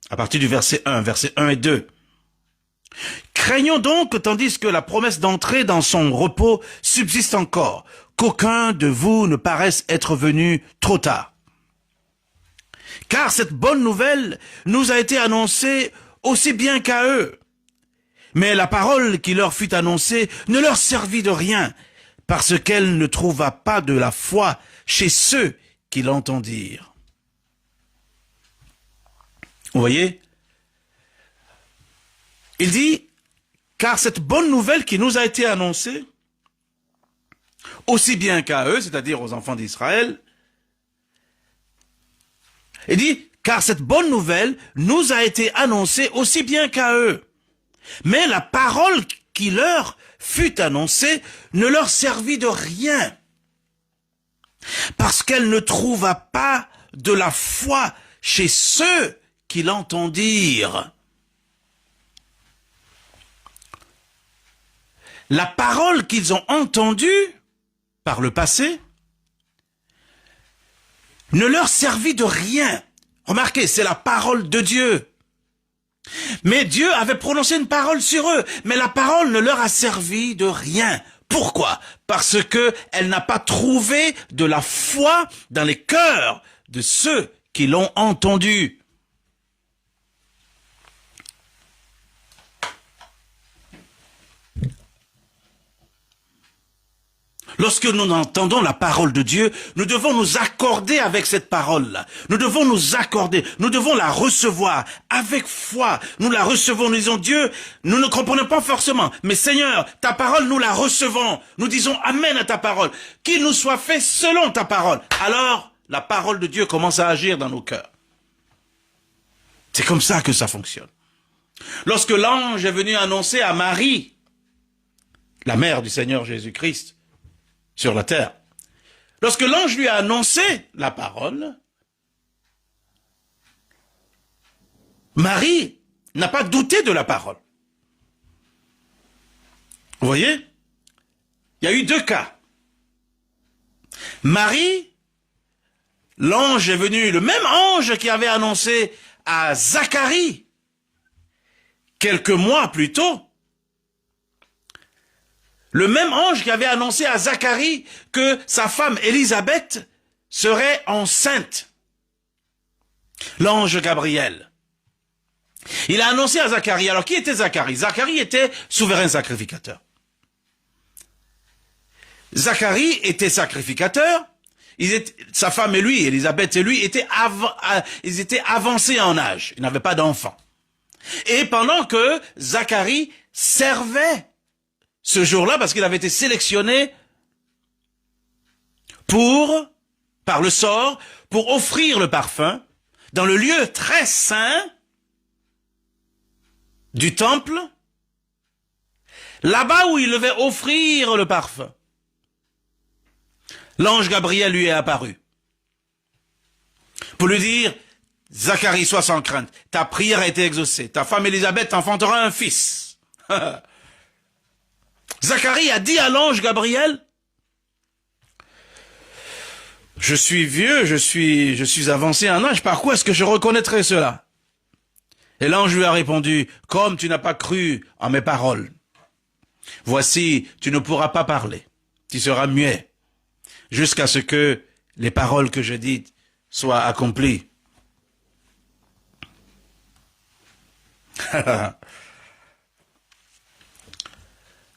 À partir du verset 1 et 2. Craignons donc, tandis que la promesse d'entrer dans son repos subsiste encore, qu'aucun de vous ne paraisse être venu trop tard. Car cette bonne nouvelle nous a été annoncée aussi bien qu'à eux. Mais la parole qui leur fut annoncée ne leur servit de rien, parce qu'elle ne trouva pas de la foi chez ceux qui l'entendirent. Vous voyez? Il dit, car cette bonne nouvelle qui nous a été annoncée, aussi bien qu'à eux, c'est-à-dire aux enfants d'Israël, il dit, car cette bonne nouvelle nous a été annoncée aussi bien qu'à eux. Mais la parole qui leur fut annoncée ne leur servit de rien, parce qu'elle ne trouva pas de la foi chez ceux qui l'entendirent. La parole qu'ils ont entendue par le passé ne leur servit de rien. Remarquez, c'est la parole de Dieu. Mais Dieu avait prononcé une parole sur eux, mais la parole ne leur a servi de rien. Pourquoi? Parce que elle n'a pas trouvé de la foi dans les cœurs de ceux qui l'ont entendue. Lorsque nous entendons la parole de Dieu, nous devons nous accorder avec cette parole-là. Nous devons nous accorder, nous devons la recevoir avec foi. Nous la recevons, nous disons Dieu, nous ne comprenons pas forcément, mais Seigneur, ta parole, nous la recevons. Nous disons Amen à ta parole. Qu'il nous soit fait selon ta parole. Alors, la parole de Dieu commence à agir dans nos cœurs. C'est comme ça que ça fonctionne. Lorsque l'ange est venu annoncer à Marie, la mère du Seigneur Jésus-Christ, sur la terre. Lorsque l'ange lui a annoncé la parole, Marie n'a pas douté de la parole. Vous voyez? Il y a eu deux cas. Marie, l'ange est venu, le même ange qui avait annoncé à Zacharie, quelques mois plus tôt, le même ange qui avait annoncé à Zacharie que sa femme Élisabeth serait enceinte. L'ange Gabriel. Il a annoncé à Zacharie. Alors, qui était Zacharie? Zacharie était souverain sacrificateur. Zacharie était sacrificateur. Sa femme et lui, Élisabeth et lui, ils étaient avancés en âge. Ils n'avaient pas d'enfants. Et pendant que Zacharie servait ce jour-là, parce qu'il avait été sélectionné par le sort, pour offrir le parfum dans le lieu très saint du temple, là-bas où il devait offrir le parfum. L'ange Gabriel lui est apparu pour lui dire: Zacharie, sois sans crainte, ta prière a été exaucée, ta femme Élisabeth enfantera un fils. Zacharie a dit à l'ange Gabriel: je suis vieux, je suis avancé en âge, par quoi est-ce que je reconnaîtrai cela? Et l'ange lui a répondu: comme tu n'as pas cru en mes paroles, voici, tu ne pourras pas parler, tu seras muet, jusqu'à ce que les paroles que je dis soient accomplies.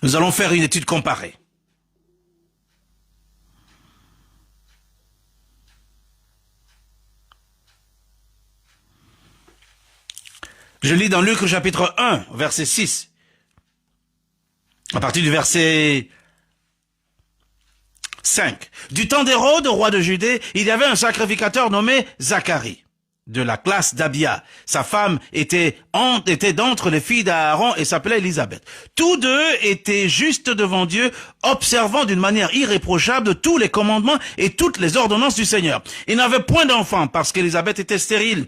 Nous allons faire une étude comparée. Je lis dans Luc chapitre 1, verset 6. À partir du verset 5. Du temps d'Hérode, roi de Judée, il y avait un sacrificateur nommé Zacharie, de la classe d'Abia. Sa femme était d'entre les filles d'Aaron et s'appelait Élisabeth. Tous deux étaient justes devant Dieu, observant d'une manière irréprochable tous les commandements et toutes les ordonnances du Seigneur. Ils n'avaient point d'enfants parce qu'Élisabeth était stérile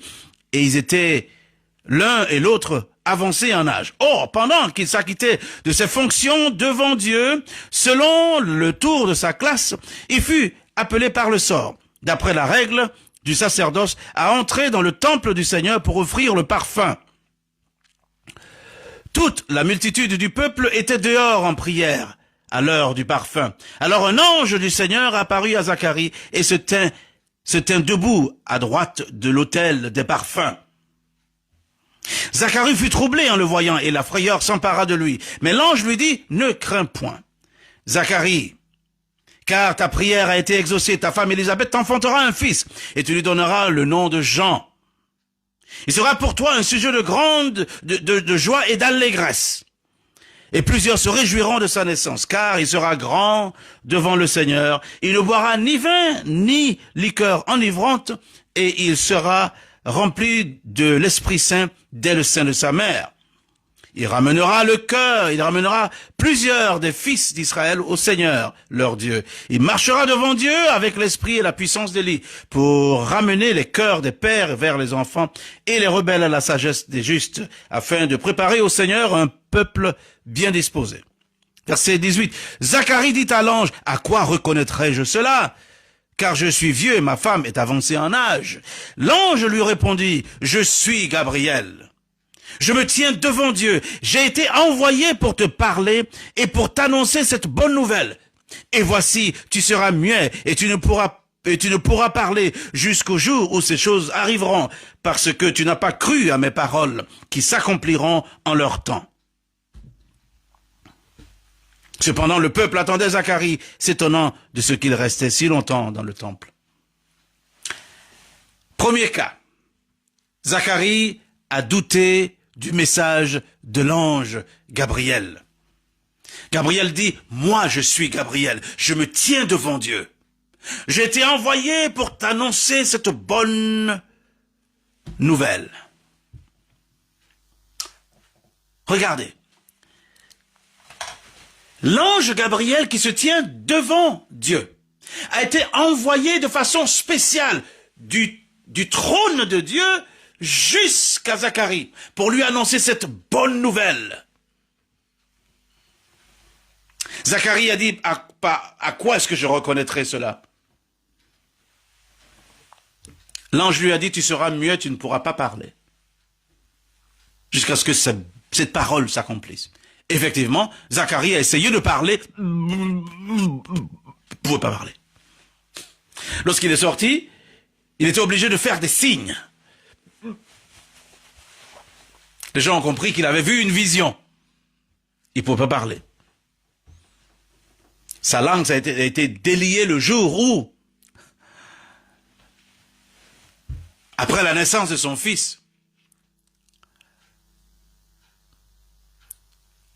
et ils étaient l'un et l'autre avancés en âge. Or, pendant qu'il s'acquittait de ses fonctions devant Dieu, selon le tour de sa classe, il fut appelé par le sort, d'après la règle du sacerdoce, à entrer dans le temple du Seigneur pour offrir le parfum. Toute la multitude du peuple était dehors en prière à l'heure du parfum. Alors un ange du Seigneur apparut à Zacharie et se tint debout à droite de l'autel des parfums. Zacharie fut troublé en le voyant et la frayeur s'empara de lui. Mais l'ange lui dit: ne crains point, Zacharie, car ta prière a été exaucée. Ta femme Élisabeth t'enfantera un fils et tu lui donneras le nom de Jean. Il sera pour toi un sujet de joie et d'allégresse. Et plusieurs se réjouiront de sa naissance, car il sera grand devant le Seigneur. Il ne boira ni vin, ni liqueur enivrante, et il sera rempli de l'Esprit Saint dès le sein de sa mère. Il ramènera plusieurs des fils d'Israël au Seigneur, leur Dieu. Il marchera devant Dieu avec l'esprit et la puissance d'Élie pour ramener les cœurs des pères vers les enfants et les rebelles à la sagesse des justes, afin de préparer au Seigneur un peuple bien disposé. Verset 18. Zacharie dit à l'ange: à quoi reconnaîtrai-je cela? Car je suis vieux et ma femme est avancée en âge. L'ange lui répondit: je suis Gabriel. Je me tiens devant Dieu. J'ai été envoyé pour te parler et pour t'annoncer cette bonne nouvelle. Et voici, tu seras muet et tu ne pourras parler jusqu'au jour où ces choses arriveront, parce que tu n'as pas cru à mes paroles qui s'accompliront en leur temps. Cependant, le peuple attendait Zacharie, s'étonnant de ce qu'il restait si longtemps dans le temple. Premier cas. Zacharie a douté du message de l'ange Gabriel. Gabriel dit: moi je suis Gabriel, je me tiens devant Dieu. J'ai été envoyé pour t'annoncer cette bonne nouvelle. Regardez. L'ange Gabriel qui se tient devant Dieu a été envoyé de façon spéciale du trône de Dieu jusqu'à Zacharie pour lui annoncer cette bonne nouvelle. Zacharie a dit: à quoi est-ce que je reconnaîtrai cela? L'ange lui a dit, tu seras muet, tu ne pourras pas parler. Jusqu'à ce que cette parole s'accomplisse. Effectivement, Zacharie a essayé de parler, il ne pouvait pas parler. Lorsqu'il est sorti, il était obligé de faire des signes. Les gens ont compris qu'il avait vu une vision. Il ne pouvait pas parler. Sa langue a été déliée le jour où, après la naissance de son fils,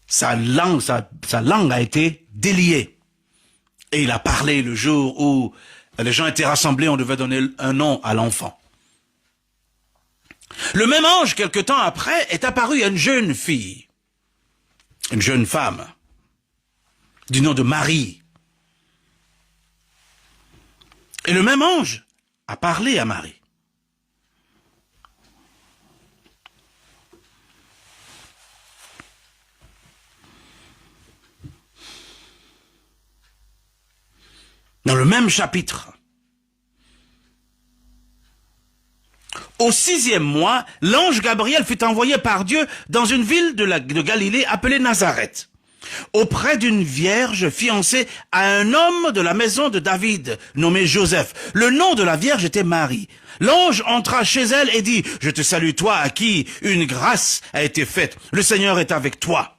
sa langue a été déliée. Et il a parlé le jour où les gens étaient rassemblés, on devait donner un nom à l'enfant. Le même ange, quelque temps après, est apparu à une jeune fille, une jeune femme, du nom de Marie. Et le même ange a parlé à Marie. Dans le même chapitre. Au 6e mois, l'ange Gabriel fut envoyé par Dieu dans une ville de Galilée appelée Nazareth, auprès d'une vierge fiancée à un homme de la maison de David, nommé Joseph. Le nom de la vierge était Marie. L'ange entra chez elle et dit, « Je te salue toi à qui une grâce a été faite. Le Seigneur est avec toi. »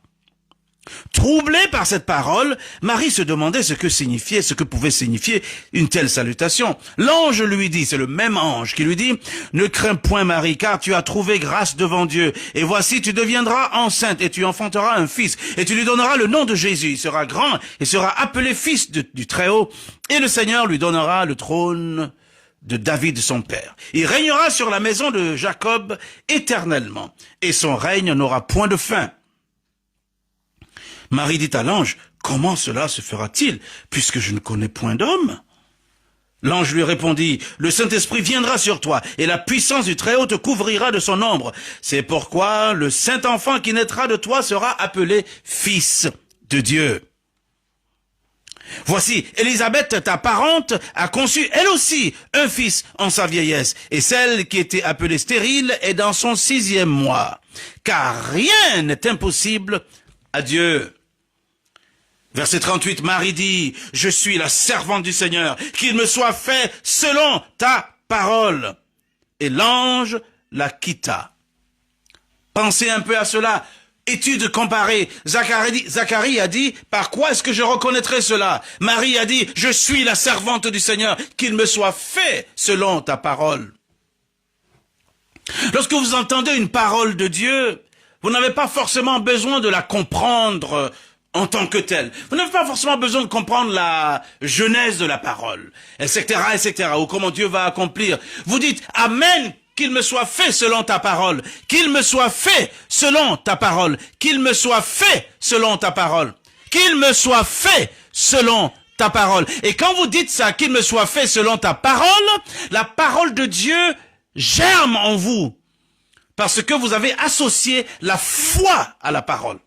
Troublée par cette parole, Marie se demandait ce que pouvait signifier une telle salutation. L'ange lui dit, c'est le même ange qui lui dit, « Ne crains point Marie, car tu as trouvé grâce devant Dieu. Et voici, tu deviendras enceinte et tu enfanteras un fils. Et tu lui donneras le nom de Jésus. Il sera grand et sera appelé fils du Très-Haut. Et le Seigneur lui donnera le trône de David son père. Il régnera sur la maison de Jacob éternellement. Et son règne n'aura point de fin. » Marie dit à l'ange, « Comment cela se fera-t-il, puisque je ne connais point d'homme ?» L'ange lui répondit, « Le Saint-Esprit viendra sur toi, et la puissance du Très-Haut te couvrira de son ombre. C'est pourquoi le Saint-Enfant qui naîtra de toi sera appelé Fils de Dieu. Voici, Élisabeth, ta parente, a conçu elle aussi un fils en sa vieillesse, et celle qui était appelée stérile est dans son 6e mois. Car rien n'est impossible à Dieu. » Verset 38, Marie dit, « Je suis la servante du Seigneur, qu'il me soit fait selon ta parole. » Et l'ange la quitta. Pensez un peu à cela. Étude comparée. Zacharie a dit, « Par quoi est-ce que je reconnaîtrai cela ?» Marie a dit, « Je suis la servante du Seigneur, qu'il me soit fait selon ta parole. » Lorsque vous entendez une parole de Dieu, vous n'avez pas forcément besoin de la comprendre en tant que telle. Vous n'avez pas forcément besoin de comprendre la genèse de la parole, etc., etc., ou comment Dieu va accomplir. Vous dites, « Amen, qu'il me soit fait selon ta parole, qu'il me soit fait selon ta parole, qu'il me soit fait selon ta parole, qu'il me soit fait selon ta parole. » Et quand vous dites ça, qu'il me soit fait selon ta parole, la parole de Dieu germe en vous, parce que vous avez associé la foi à la parole.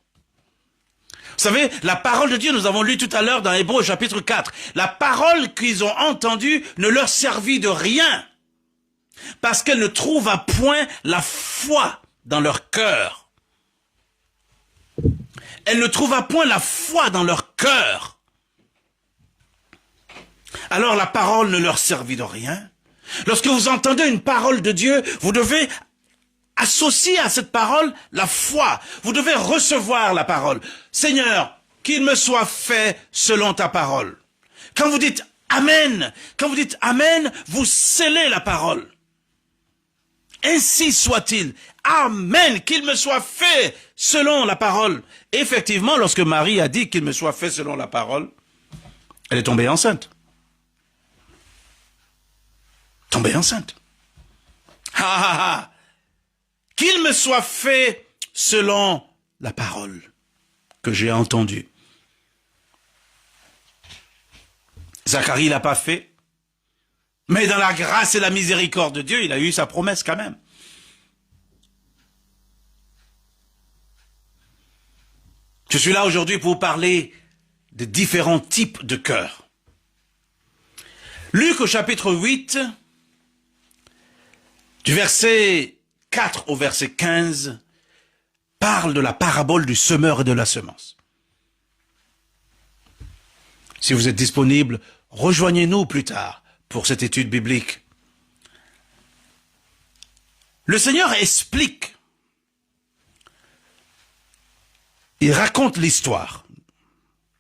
Vous savez, la parole de Dieu, nous avons lu tout à l'heure dans Hébreux chapitre 4, la parole qu'ils ont entendue ne leur servit de rien, parce qu'elle ne trouva point la foi dans leur cœur. Elle ne trouva point la foi dans leur cœur. Alors la parole ne leur servit de rien. Lorsque vous entendez une parole de Dieu, vous devez associer à cette parole la foi. Vous devez recevoir la parole. Seigneur, qu'il me soit fait selon ta parole. Quand vous dites Amen, vous scellez la parole. Ainsi soit-il. Amen, qu'il me soit fait selon la parole. Effectivement, lorsque Marie a dit qu'il me soit fait selon la parole, elle est tombée enceinte. Tombée enceinte. Qu'il me soit fait selon la parole que j'ai entendue. Zacharie l'a pas fait, mais dans la grâce et la miséricorde de Dieu, il a eu sa promesse quand même. Je suis là aujourd'hui pour vous parler de différents types de cœurs. Luc au chapitre 8, du verset 4 au verset 15, parle de la parabole du semeur et de la semence. Si vous êtes disponible, rejoignez-nous plus tard pour cette étude biblique. Le Seigneur explique, il raconte l'histoire.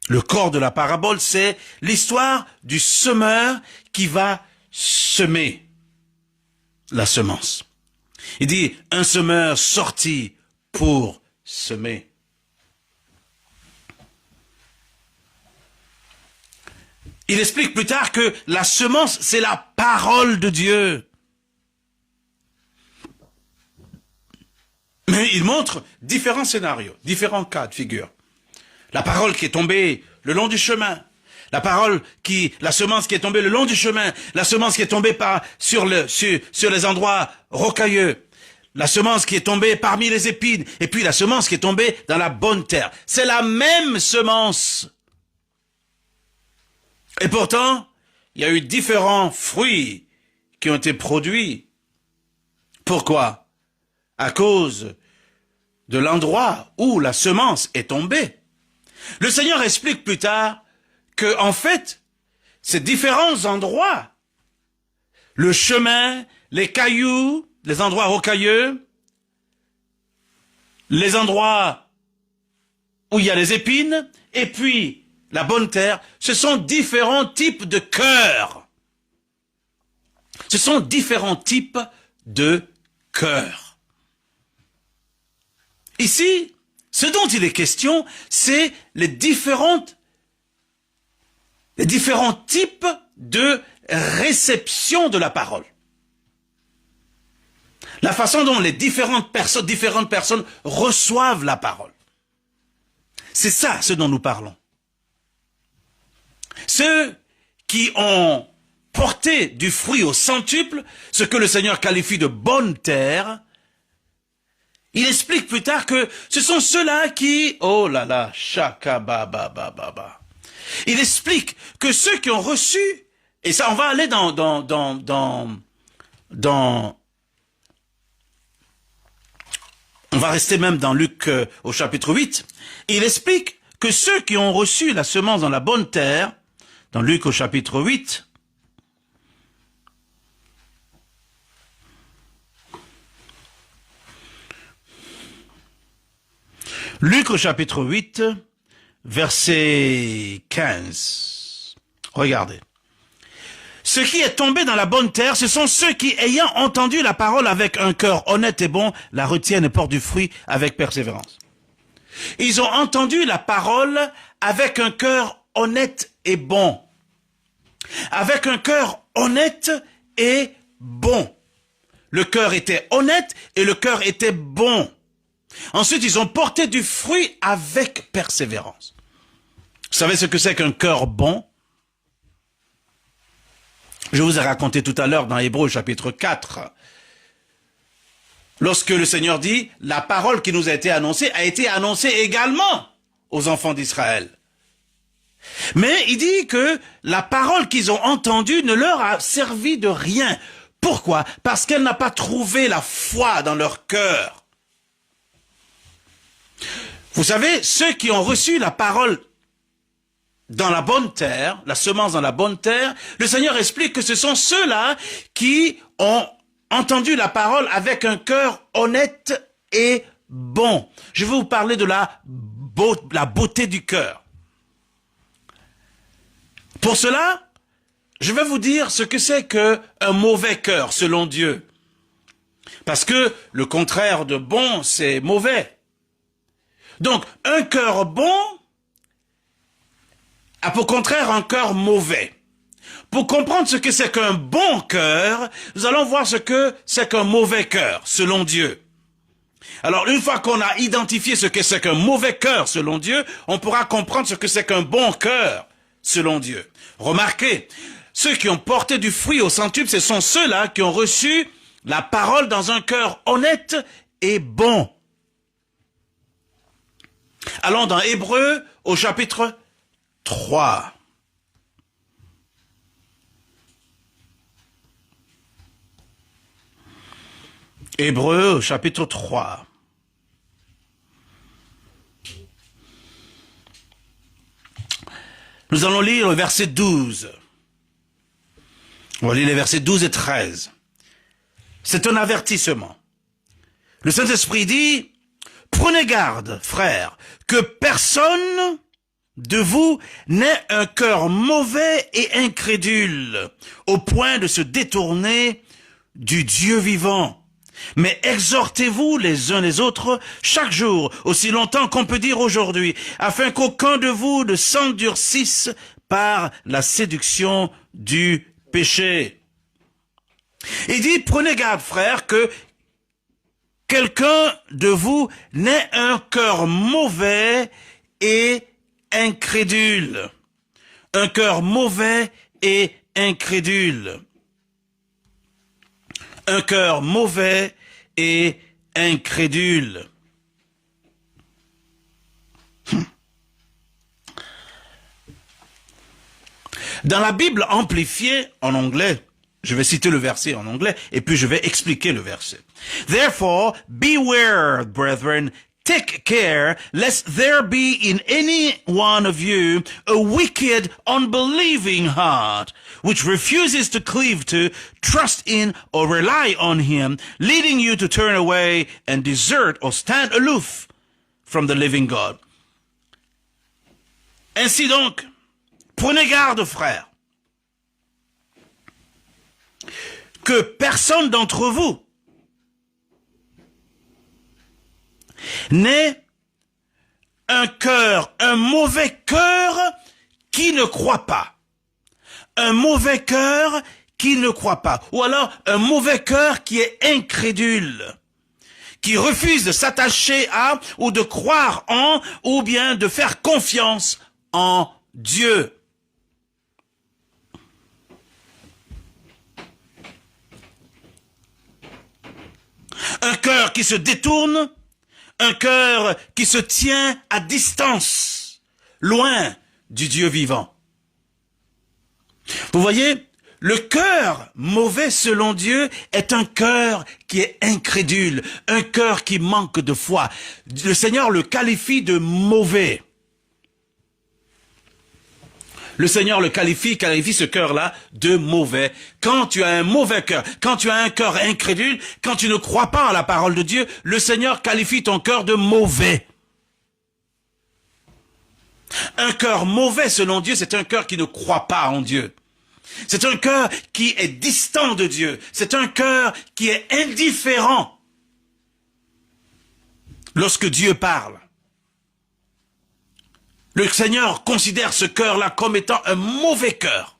Le corps de la parabole, c'est l'histoire du semeur qui va semer la semence. Il dit, un semeur sortit pour semer. Il explique plus tard que la semence, c'est la parole de Dieu. Mais il montre différents scénarios, différents cas de figure. La parole qui est tombée le long du chemin. La semence qui est tombée le long du chemin. La semence qui est tombée sur les endroits rocailleux. La semence qui est tombée parmi les épines. Et puis la semence qui est tombée dans la bonne terre. C'est la même semence. Et pourtant, il y a eu différents fruits qui ont été produits. Pourquoi? À cause de l'endroit où la semence est tombée. Le Seigneur explique plus tard que, en fait, ces différents endroits, le chemin, les cailloux, les endroits rocailleux, les endroits où il y a les épines, et puis la bonne terre, ce sont différents types de cœurs. Ce sont différents types de cœurs. Ici, ce dont il est question, c'est les différents types de réception de la parole. La façon dont les différentes personnes reçoivent la parole. C'est ça ce dont nous parlons. Ceux qui ont porté du fruit au centuple, ce que le Seigneur qualifie de bonne terre, il explique plus tard que ce sont ceux-là qui... Oh là là, shaka ba ba ba ba ba. Il explique que ceux qui ont reçu, et ça on va aller dans on va rester même dans Luc au chapitre 8, il explique que ceux qui ont reçu la semence dans la bonne terre, dans Luc au chapitre 8, Luc au chapitre 8, verset 15. Regardez. Ce qui est tombé dans la bonne terre, ce sont ceux qui, ayant entendu la parole avec un cœur honnête et bon, la retiennent et portent du fruit avec persévérance. Ils ont entendu la parole avec un cœur honnête et bon. Avec un cœur honnête et bon. Le cœur était honnête et le cœur était bon. Ensuite, ils ont porté du fruit avec persévérance. Vous savez ce que c'est qu'un cœur bon? Je vous ai raconté tout à l'heure dans Hébreux chapitre 4, lorsque le Seigneur dit, la parole qui nous a été annoncée également aux enfants d'Israël. Mais il dit que la parole qu'ils ont entendue ne leur a servi de rien. Pourquoi? Parce qu'elle n'a pas trouvé la foi dans leur cœur. Vous savez, ceux qui ont reçu la parole dans la bonne terre, la semence dans la bonne terre, le Seigneur explique que ce sont ceux-là qui ont entendu la parole avec un cœur honnête et bon. Je vais vous parler de la beauté du cœur. Pour cela, je vais vous dire ce que c'est qu'un mauvais cœur selon Dieu. Parce que le contraire de bon, c'est mauvais. Donc, un cœur bon a pour contraire un cœur mauvais. Pour comprendre ce que c'est qu'un bon cœur, nous allons voir ce que c'est qu'un mauvais cœur, selon Dieu. Alors, une fois qu'on a identifié ce que c'est qu'un mauvais cœur, selon Dieu, on pourra comprendre ce que c'est qu'un bon cœur, selon Dieu. Remarquez, ceux qui ont porté du fruit au centuple, ce sont ceux-là qui ont reçu la parole dans un cœur honnête et bon. Allons dans Hébreux au chapitre 3. Hébreux, chapitre 3. Nous allons lire le verset 12. On va lire les versets 12 et 13. C'est un avertissement. Le Saint-Esprit dit, « Prenez garde, frères, que personne de vous n'ait un cœur mauvais et incrédule, au point de se détourner du Dieu vivant. Mais exhortez-vous les uns les autres chaque jour, aussi longtemps qu'on peut dire aujourd'hui, afin qu'aucun de vous ne s'endurcisse par la séduction du péché. » Il dit, prenez garde, frères, que quelqu'un de vous n'ait un cœur mauvais et incrédule. Un cœur mauvais et incrédule. Un cœur mauvais et incrédule. Dans la Bible amplifiée en anglais, je vais citer le verset en anglais et puis je vais expliquer le verset. Therefore, beware, brethren, take care lest there be in any one of you a wicked, unbelieving heart, which refuses to cleave to, trust in, or rely on him, leading you to turn away and desert or stand aloof from the living God. Ainsi donc, prenez garde, frères, que personne d'entre vous n'ait un mauvais cœur qui ne croit pas. Un mauvais cœur qui ne croit pas. Ou alors un mauvais cœur qui est incrédule, qui refuse de s'attacher à ou de croire en ou bien de faire confiance en Dieu. Un cœur qui se détourne, un cœur qui se tient à distance, loin du Dieu vivant. Vous voyez, le cœur mauvais selon Dieu est un cœur qui est incrédule, un cœur qui manque de foi. Le Seigneur le qualifie de mauvais. Le Seigneur le qualifie ce cœur-là de mauvais. Quand tu as un mauvais cœur, quand tu as un cœur incrédule, quand tu ne crois pas en la parole de Dieu, le Seigneur qualifie ton cœur de mauvais. Un cœur mauvais selon Dieu, c'est un cœur qui ne croit pas en Dieu. C'est un cœur qui est distant de Dieu. C'est un cœur qui est indifférent lorsque Dieu parle. Le Seigneur considère ce cœur-là comme étant un mauvais cœur.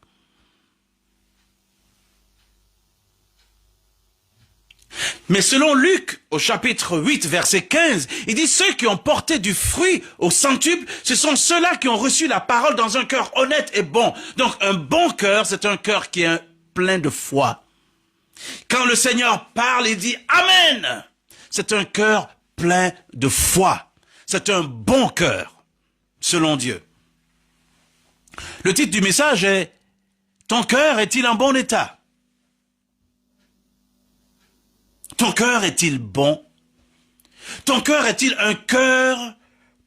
Mais selon Luc, au chapitre 8, verset 15, il dit « Ceux qui ont porté du fruit au centuple, ce sont ceux-là qui ont reçu la parole dans un cœur honnête et bon. » Donc un bon cœur, c'est un cœur qui est plein de foi. Quand le Seigneur parle, il dit « Amen !» C'est un cœur plein de foi. C'est un bon cœur. Selon Dieu. Le titre du message est « Ton cœur est-il en bon état ?» Ton cœur est-il bon? Ton cœur est-il un cœur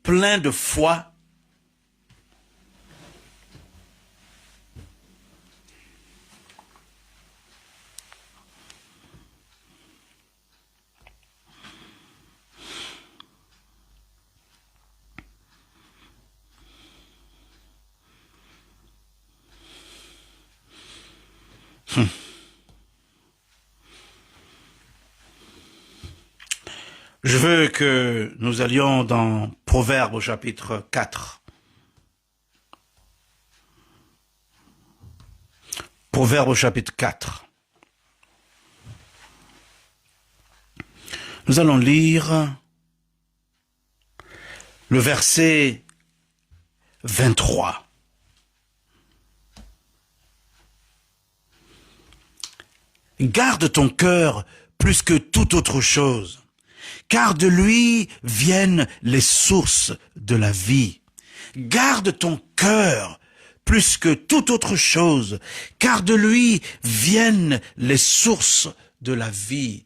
plein de foi? Je veux que nous allions dans Proverbes au chapitre 4. Proverbes au chapitre 4. Nous allons lire le verset 23. Garde ton cœur plus que toute autre chose, car de lui viennent les sources de la vie. Garde ton cœur plus que toute autre chose, car de lui viennent les sources de la vie.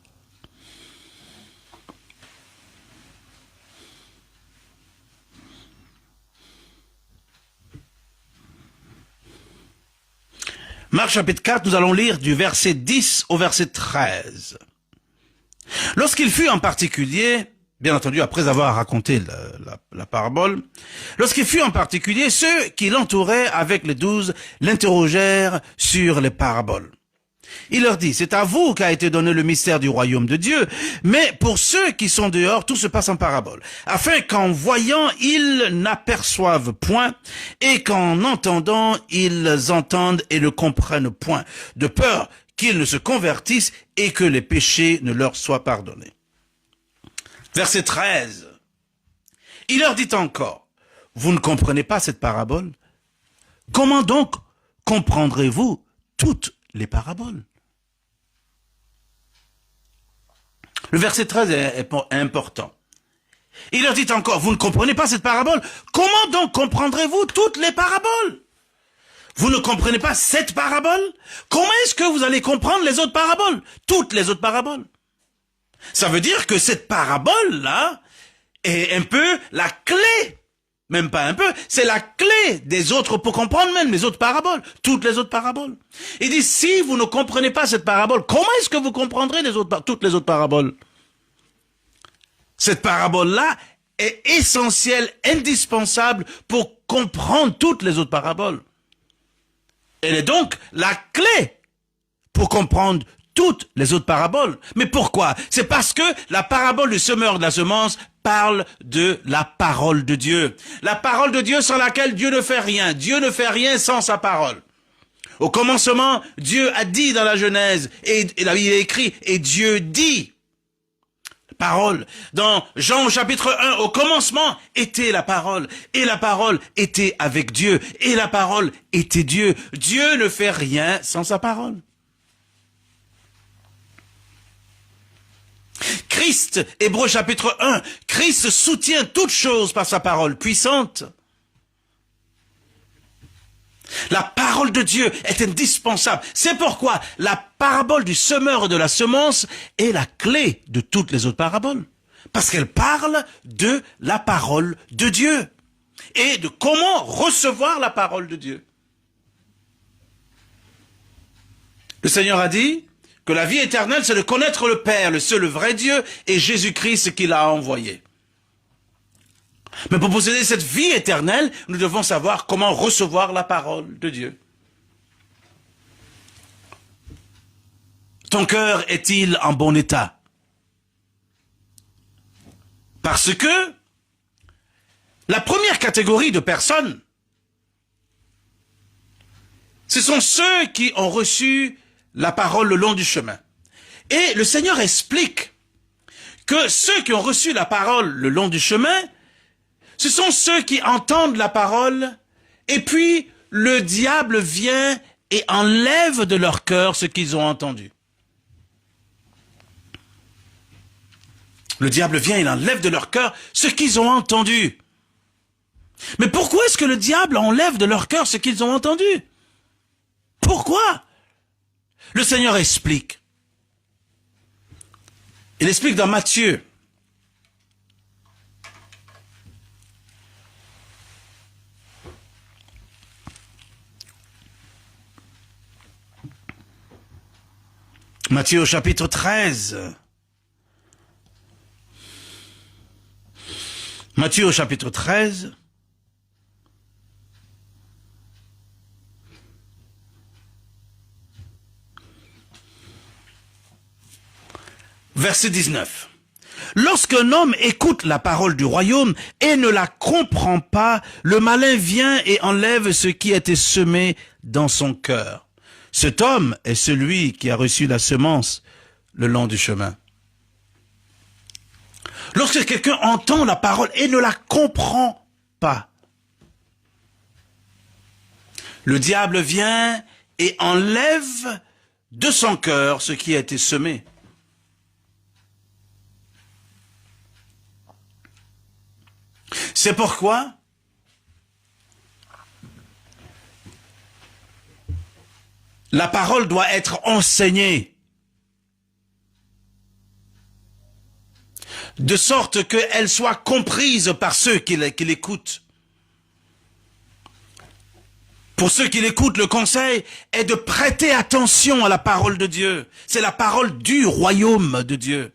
Marc chapitre 4, nous allons lire du verset 10 au verset 13. Lorsqu'il fut en particulier, bien entendu après avoir raconté la parabole, lorsqu'il fut en particulier, ceux qui l'entouraient avec les 12 l'interrogèrent sur les paraboles. Il leur dit, c'est à vous qu'a été donné le mystère du royaume de Dieu, mais pour ceux qui sont dehors, tout se passe en parabole, afin qu'en voyant, ils n'aperçoivent point, et qu'en entendant, ils entendent et ne comprennent point, de peur qu'ils ne se convertissent et que les péchés ne leur soient pardonnés. Verset 13. Il leur dit encore, vous ne comprenez pas cette parabole? Comment donc comprendrez-vous toutes les paraboles? Le verset 13 est important. Il leur dit encore, vous ne comprenez pas cette parabole? Comment donc comprendrez-vous toutes les paraboles? Vous ne comprenez pas cette parabole? Comment est-ce que vous allez comprendre les autres paraboles? Toutes les autres paraboles. Ça veut dire que cette parabole-là est un peu la clé, même pas un peu, c'est la clé des autres pour comprendre même les autres paraboles, toutes les autres paraboles. Il dit, si vous ne comprenez pas cette parabole, comment est-ce que vous comprendrez toutes les autres paraboles? Cette parabole-là est essentielle, indispensable pour comprendre toutes les autres paraboles. Elle est donc la clé pour comprendre toutes les autres paraboles. Mais pourquoi? C'est parce que la parabole du semeur de la semence parle de la parole de Dieu. La parole de Dieu sans laquelle Dieu ne fait rien. Dieu ne fait rien sans sa parole. Au commencement, Dieu a dit dans la Genèse, et la Bible est écrit, et Dieu dit. Parole. Dans Jean chapitre 1, au commencement était la parole, et la parole était avec Dieu, et la parole était Dieu. Dieu ne fait rien sans sa parole. Christ, Hébreux chapitre 1, Christ soutient toutes choses par sa parole puissante. La parole de Dieu est indispensable. C'est pourquoi la parabole du semeur et de la semence est la clé de toutes les autres paraboles. Parce qu'elle parle de la parole de Dieu et de comment recevoir la parole de Dieu. Le Seigneur a dit que la vie éternelle, c'est de connaître le Père, le seul, le vrai Dieu, et Jésus-Christ qu'il a envoyé. Mais pour posséder cette vie éternelle, nous devons savoir comment recevoir la parole de Dieu. Ton cœur est-il en bon état? Parce que la première catégorie de personnes, ce sont ceux qui ont reçu la parole le long du chemin. Et le Seigneur explique que ceux qui ont reçu la parole le long du chemin, ce sont ceux qui entendent la parole, et puis le diable vient et enlève de leur cœur ce qu'ils ont entendu. Le diable vient et enlève de leur cœur ce qu'ils ont entendu. Mais pourquoi est-ce que le diable enlève de leur cœur ce qu'ils ont entendu? Pourquoi? Le Seigneur explique. Il explique dans Matthieu. Matthieu au chapitre 13. Matthieu au chapitre 13. Verset 19. Lorsqu'un homme écoute la parole du royaume et ne la comprend pas, le malin vient et enlève ce qui a été semé dans son cœur. Cet homme est celui qui a reçu la semence le long du chemin. Lorsque quelqu'un entend la parole et ne la comprend pas, le diable vient et enlève de son cœur ce qui a été semé. C'est pourquoi la parole doit être enseignée de sorte qu'elle soit comprise par ceux qui l'écoutent. pour ceux qui l'écoutent, le conseil est de prêter attention à la parole de Dieu. C'est la parole du royaume de Dieu.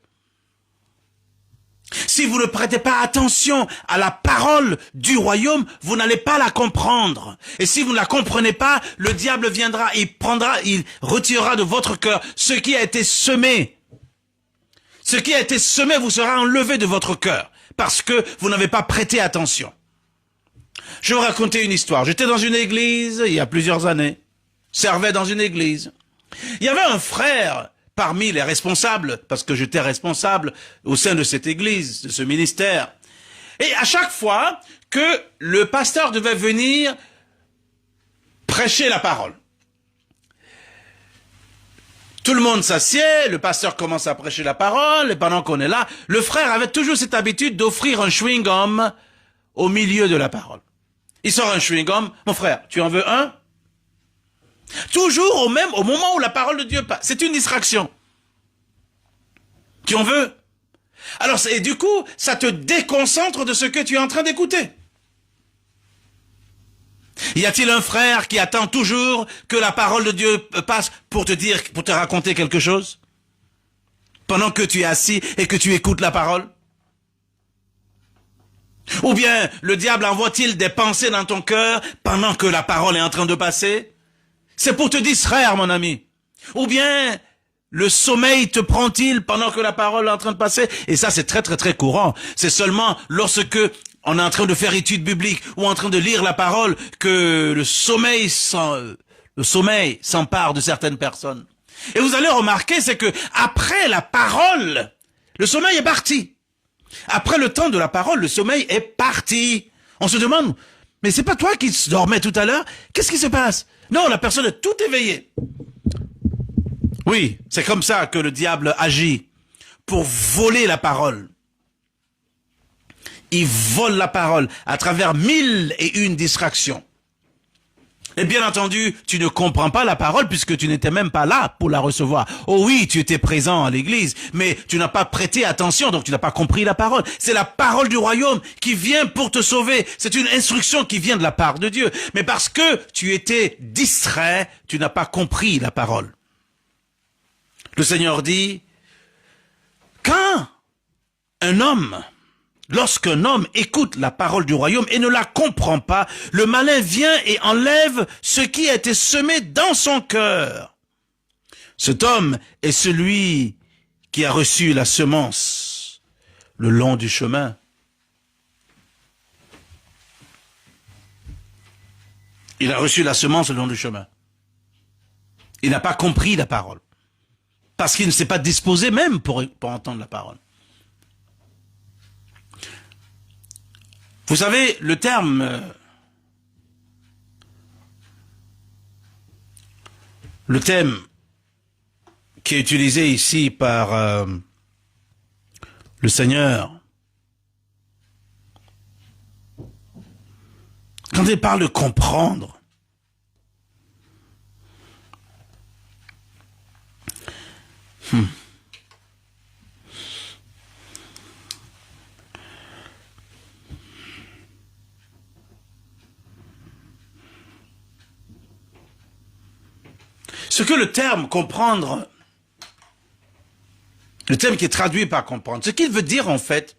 Si vous ne prêtez pas attention à la parole du royaume, vous n'allez pas la comprendre. Et si vous ne la comprenez pas, le diable viendra, il retirera de votre cœur ce qui a été semé. Ce qui a été semé vous sera enlevé de votre cœur, parce que vous n'avez pas prêté attention. Je vais vous raconter une histoire. J'étais dans une église il y a plusieurs années. Servais dans une église. Il y avait un frère parmi les responsables, parce que j'étais responsable au sein de cette église, de ce ministère. Et à chaque fois que le pasteur devait venir prêcher la parole, tout le monde s'assied, le pasteur commence à prêcher la parole, et pendant qu'on est là, le frère avait toujours cette habitude d'offrir un chewing-gum au milieu de la parole. Il sort un chewing-gum. Mon frère, tu en veux un? Toujours au moment où la parole de Dieu passe. C'est une distraction. Tu en veux? Alors, et du coup, ça te déconcentre de ce que tu es en train d'écouter. Y a-t-il un frère qui attend toujours que la parole de Dieu passe pour te raconter quelque chose? Pendant que tu es assis et que tu écoutes la parole? Ou bien, le diable envoie-t-il des pensées dans ton cœur pendant que la parole est en train de passer? C'est pour te distraire, mon ami. Ou bien, le sommeil te prend-il pendant que la parole est en train de passer? Et ça, c'est très, très, très courant. C'est seulement lorsque on est en train de faire étude biblique ou en train de lire la parole que le sommeil s'empare de certaines personnes. Et vous allez remarquer, c'est que après la parole, le sommeil est parti. Après le temps de la parole, le sommeil est parti. On se demande, mais c'est pas toi qui dormais tout à l'heure? Qu'est-ce qui se passe? Non, la personne est tout éveillée. Oui, c'est comme ça que le diable agit pour voler la parole. Il vole la parole à travers 1001 distractions. Et bien entendu, tu ne comprends pas la parole puisque tu n'étais même pas là pour la recevoir. Oh oui, tu étais présent à l'église, mais tu n'as pas prêté attention, donc tu n'as pas compris la parole. C'est la parole du royaume qui vient pour te sauver. C'est une instruction qui vient de la part de Dieu. Mais parce que tu étais distrait, tu n'as pas compris la parole. Le Seigneur dit, lorsqu'un homme écoute la parole du royaume et ne la comprend pas, le malin vient et enlève ce qui a été semé dans son cœur. Cet homme est celui qui a reçu la semence le long du chemin. Il a reçu la semence le long du chemin. Il n'a pas compris la parole. Parce qu'il ne s'est pas disposé même pour entendre la parole. Vous savez, le terme qui est utilisé ici par le Seigneur, quand il parle de comprendre, ce que le terme comprendre, le terme qui est traduit par comprendre, ce qu'il veut dire en fait,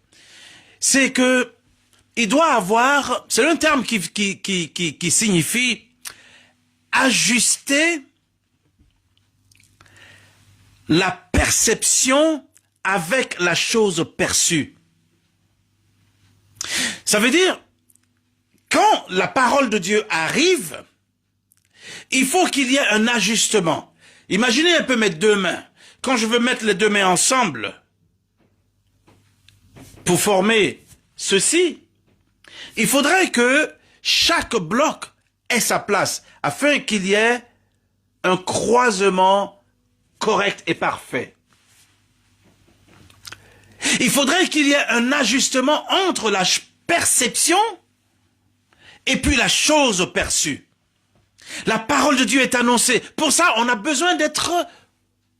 c'est que il doit avoir, c'est un terme qui signifie ajuster la perception avec la chose perçue. Ça veut dire, quand la parole de Dieu arrive, il faut qu'il y ait un ajustement. Imaginez un peu mes deux mains. Quand je veux mettre les deux mains ensemble pour former ceci, il faudrait que chaque bloc ait sa place afin qu'il y ait un croisement correct et parfait. Il faudrait qu'il y ait un ajustement entre la perception et puis la chose perçue. La parole de Dieu est annoncée. Pour ça, on a besoin d'être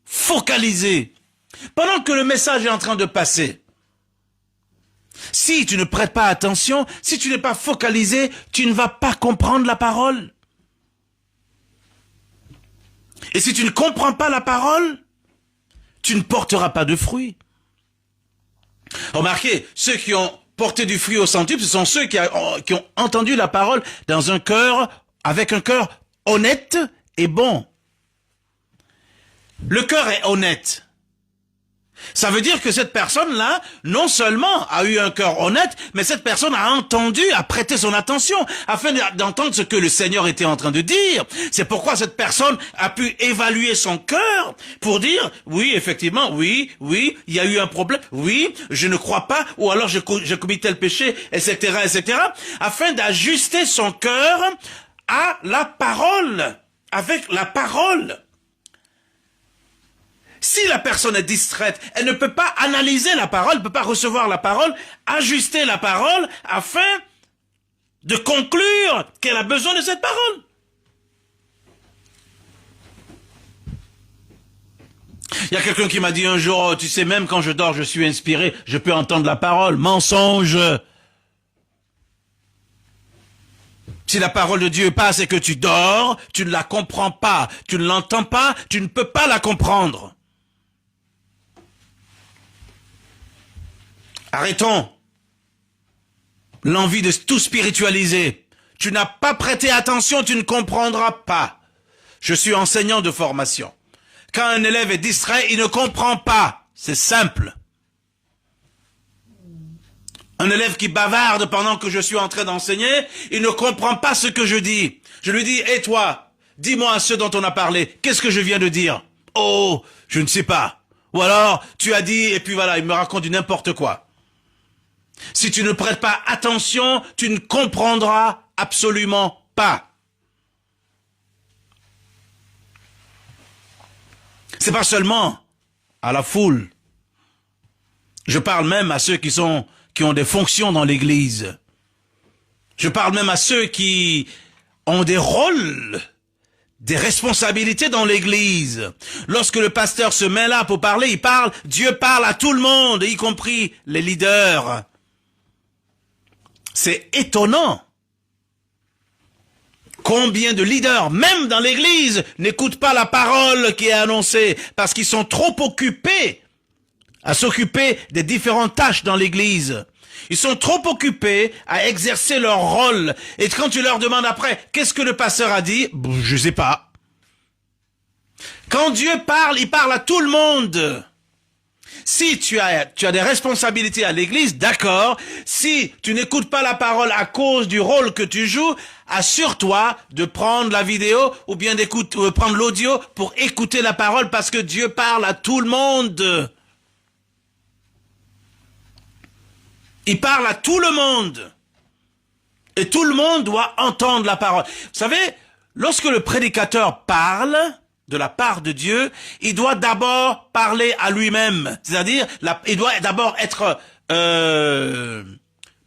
focalisé. Pendant que le message est en train de passer, si tu ne prêtes pas attention, si tu n'es pas focalisé, tu ne vas pas comprendre la parole. Et si tu ne comprends pas la parole, tu ne porteras pas de fruits. Remarquez, ceux qui ont porté du fruit au centuple, ce sont ceux qui ont entendu la parole dans un cœur, avec un cœur honnête et bon. Le cœur est honnête. Ça veut dire que cette personne-là, non seulement a eu un cœur honnête, mais cette personne a entendu, a prêté son attention, afin d'entendre ce que le Seigneur était en train de dire. C'est pourquoi cette personne a pu évaluer son cœur pour dire, oui, effectivement, oui, il y a eu un problème, oui, je ne crois pas, ou alors j'ai commis tel péché, etc., afin d'ajuster son cœur à la parole, avec la parole. Si la personne est distraite, elle ne peut pas analyser la parole, elle ne peut pas recevoir la parole, ajuster la parole afin de conclure qu'elle a besoin de cette parole. Il y a quelqu'un qui m'a dit un jour, oh, tu sais, même quand je dors, je suis inspiré, je peux entendre la parole. Mensonge. Si la parole de Dieu passe et que tu dors, tu ne la comprends pas, tu ne l'entends pas, tu ne peux pas la comprendre. Arrêtons l'envie de tout spiritualiser. Tu n'as pas prêté attention, tu ne comprendras pas. Je suis enseignant de formation. Quand un élève est distrait, il ne comprend pas. C'est simple. Un élève qui bavarde pendant que je suis en train d'enseigner, il ne comprend pas ce que je dis. Je lui dis, et toi, dis-moi ce dont on a parlé. Qu'est-ce que je viens de dire? Oh, je ne sais pas. Ou alors, tu as dit, et puis voilà, il me raconte du n'importe quoi. Si tu ne prêtes pas attention, tu ne comprendras absolument pas. C'est pas seulement à la foule. Je parle même à ceux qui ont des fonctions dans l'église. Je parle même à ceux qui ont des rôles, des responsabilités dans l'église. Lorsque le pasteur se met là pour parler, Dieu parle à tout le monde, y compris les leaders. C'est étonnant. Combien de leaders, même dans l'église, n'écoutent pas la parole qui est annoncée parce qu'ils sont trop occupés à s'occuper des différentes tâches dans l'église. Ils sont trop occupés à exercer leur rôle. Et quand tu leur demandes après, qu'est-ce que le pasteur a dit? Je sais pas. Quand Dieu parle, il parle à tout le monde. Si tu as des responsabilités à l'église, d'accord. Si tu n'écoutes pas la parole à cause du rôle que tu joues, assure-toi de prendre la vidéo ou bien prendre l'audio pour écouter la parole parce que Dieu parle à tout le monde. Il parle à tout le monde. Et tout le monde doit entendre la parole. Vous savez, lorsque le prédicateur parle de la part de Dieu, il doit d'abord parler à lui-même. C'est-à-dire, il doit d'abord être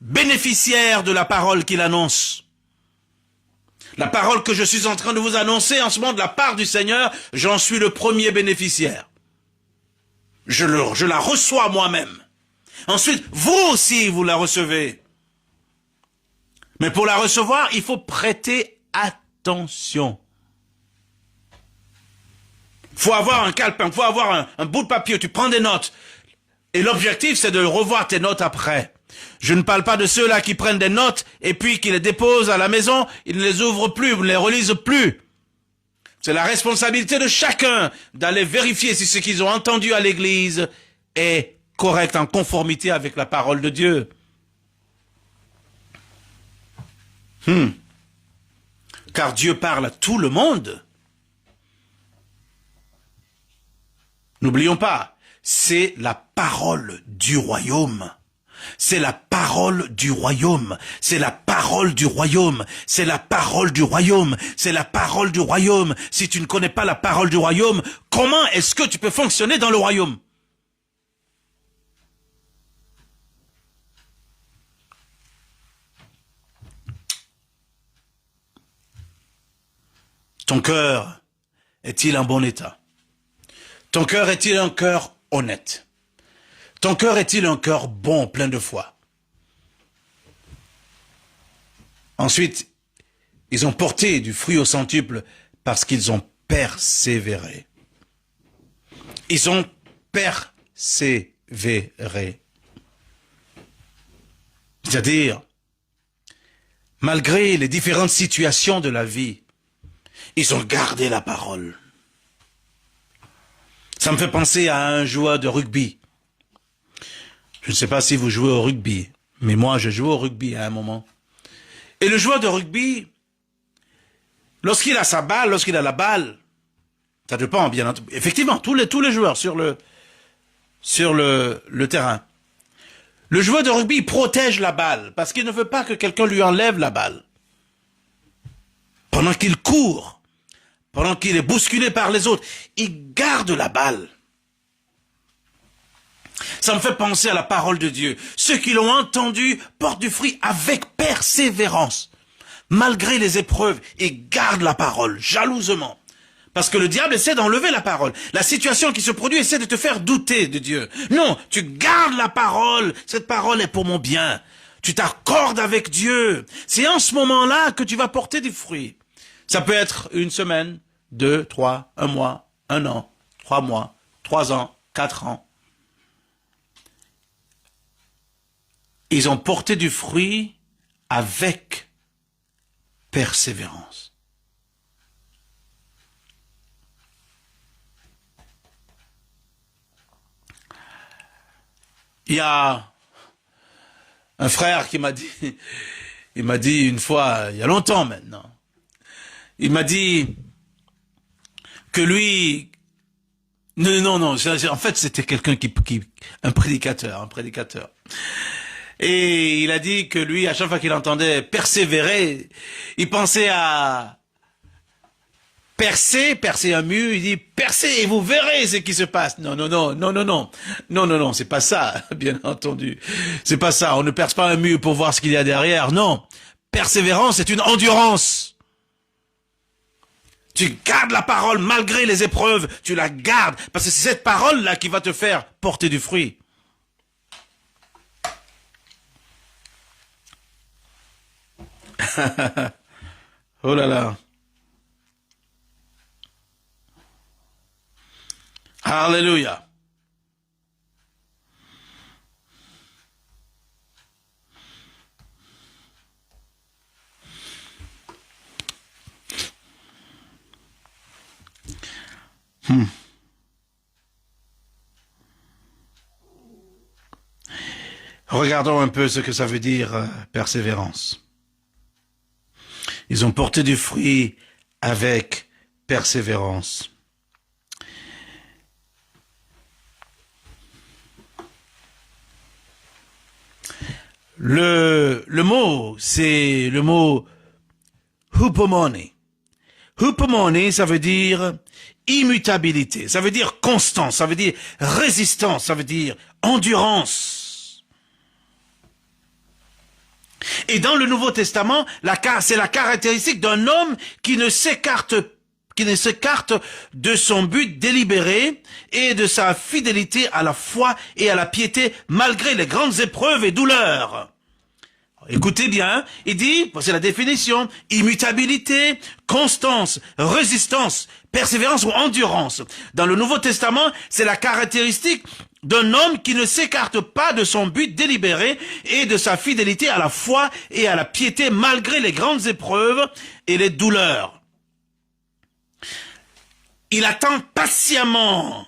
bénéficiaire de la parole qu'il annonce. La parole que je suis en train de vous annoncer en ce moment de la part du Seigneur, j'en suis le premier bénéficiaire. Je la reçois moi-même. Ensuite, vous aussi, vous la recevez. Mais pour la recevoir, il faut prêter attention. Faut avoir un calepin, faut avoir un bout de papier, tu prends des notes. Et l'objectif, c'est de revoir tes notes après. Je ne parle pas de ceux-là qui prennent des notes et puis qui les déposent à la maison, ils ne les ouvrent plus, ils ne les relisent plus. C'est la responsabilité de chacun d'aller vérifier si ce qu'ils ont entendu à l'église est correct, en conformité avec la parole de Dieu. Car Dieu parle à tout le monde. N'oublions pas, c'est la parole du royaume. C'est la parole du royaume. C'est la parole du royaume. C'est la parole du royaume. C'est la parole du royaume. Si tu ne connais pas la parole du royaume, comment est-ce que tu peux fonctionner dans le royaume? Ton cœur est-il en bon état? Ton cœur est-il un cœur honnête? Ton cœur est-il un cœur bon, plein de foi? Ensuite, ils ont porté du fruit au centuple parce qu'ils ont persévéré. Ils ont persévéré. C'est-à-dire, malgré les différentes situations de la vie, ils ont gardé la parole. Ça me fait penser à un joueur de rugby. Je ne sais pas si vous jouez au rugby, mais moi je joue au rugby à un moment. Et le joueur de rugby, lorsqu'il a sa balle, lorsqu'il a la balle, ça dépend bien entendu. Effectivement, tous les joueurs sur le terrain. Le joueur de rugby protège la balle parce qu'il ne veut pas que quelqu'un lui enlève la balle. Pendant qu'il court, pendant qu'il est bousculé par les autres, il garde la balle. Ça me fait penser à la parole de Dieu. Ceux qui l'ont entendu portent du fruit avec persévérance. Malgré les épreuves, ils gardent la parole, jalousement. Parce que le diable essaie d'enlever la parole. La situation qui se produit essaie de te faire douter de Dieu. Non, tu gardes la parole. Cette parole est pour mon bien. Tu t'accordes avec Dieu. C'est en ce moment-là que tu vas porter du fruit. Ça peut être une semaine, 2, 3, un mois, un an, 3 mois, 3 ans, 4 ans. Ils ont porté du fruit avec persévérance. Il y a un frère qui m'a dit, il m'a dit une fois, il y a longtemps maintenant, il m'a dit que lui, non, en fait c'était quelqu'un un prédicateur. Et il a dit que lui, à chaque fois qu'il entendait persévérer, il pensait à percer un mur, il dit percez et vous verrez ce qui se passe. Non, c'est pas ça, bien entendu. C'est pas ça, on ne perce pas un mur pour voir ce qu'il y a derrière, non. Persévérance, c'est une endurance. Tu gardes la parole malgré les épreuves, tu la gardes, parce que c'est cette parole-là qui va te faire porter du fruit. Oh là là. Alléluia. Regardons un peu ce que ça veut dire persévérance. Ils ont porté du fruit avec persévérance. Le mot, c'est le mot hupomone. Hupomone, ça veut dire immutabilité, ça veut dire constance, ça veut dire résistance, ça veut dire endurance. Et dans le Nouveau Testament, c'est la caractéristique d'un homme qui ne s'écarte de son but délibéré et de sa fidélité à la foi et à la piété malgré les grandes épreuves et douleurs. Écoutez bien, il dit, c'est la définition, immutabilité, constance, résistance, persévérance ou endurance. Dans le Nouveau Testament, c'est la caractéristique d'un homme qui ne s'écarte pas de son but délibéré et de sa fidélité à la foi et à la piété malgré les grandes épreuves et les douleurs. Il attend patiemment.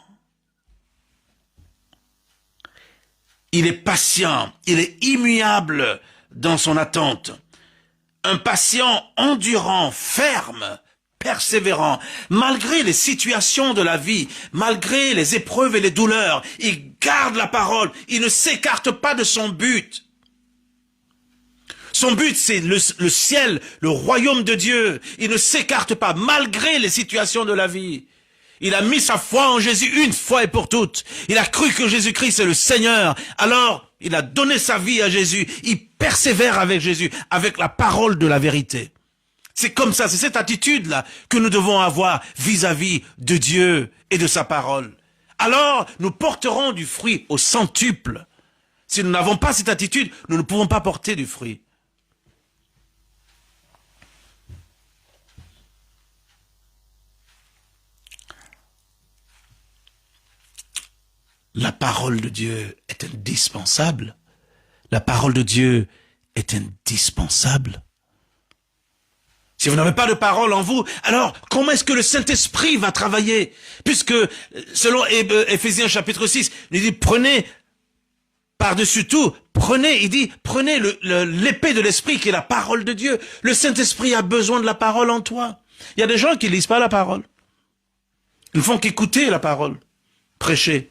Il est patient, il est immuable dans son attente. Un patient endurant, ferme, persévérant, malgré les situations de la vie, malgré les épreuves et les douleurs, il garde la parole, il ne s'écarte pas de son but. Son but, c'est le ciel, le royaume de Dieu. Il ne s'écarte pas, malgré les situations de la vie. Il a mis sa foi en Jésus une fois et pour toutes. Il a cru que Jésus-Christ est le Seigneur. Alors, il a donné sa vie à Jésus. Il persévère avec Jésus, avec la parole de la vérité. C'est comme ça, c'est cette attitude-là que nous devons avoir vis-à-vis de Dieu et de sa parole. Alors, nous porterons du fruit au centuple. Si nous n'avons pas cette attitude, nous ne pouvons pas porter du fruit. La parole de Dieu est indispensable. La parole de Dieu est indispensable. Si vous n'avez pas de parole en vous, alors comment est-ce que le Saint-Esprit va travailler? Puisque, selon Éphésiens chapitre 6, il dit, prenez par-dessus tout, prenez l'épée de l'Esprit qui est la parole de Dieu. Le Saint-Esprit a besoin de la parole en toi. Il y a des gens qui lisent pas la parole. Ils ne font qu'écouter la parole, prêcher.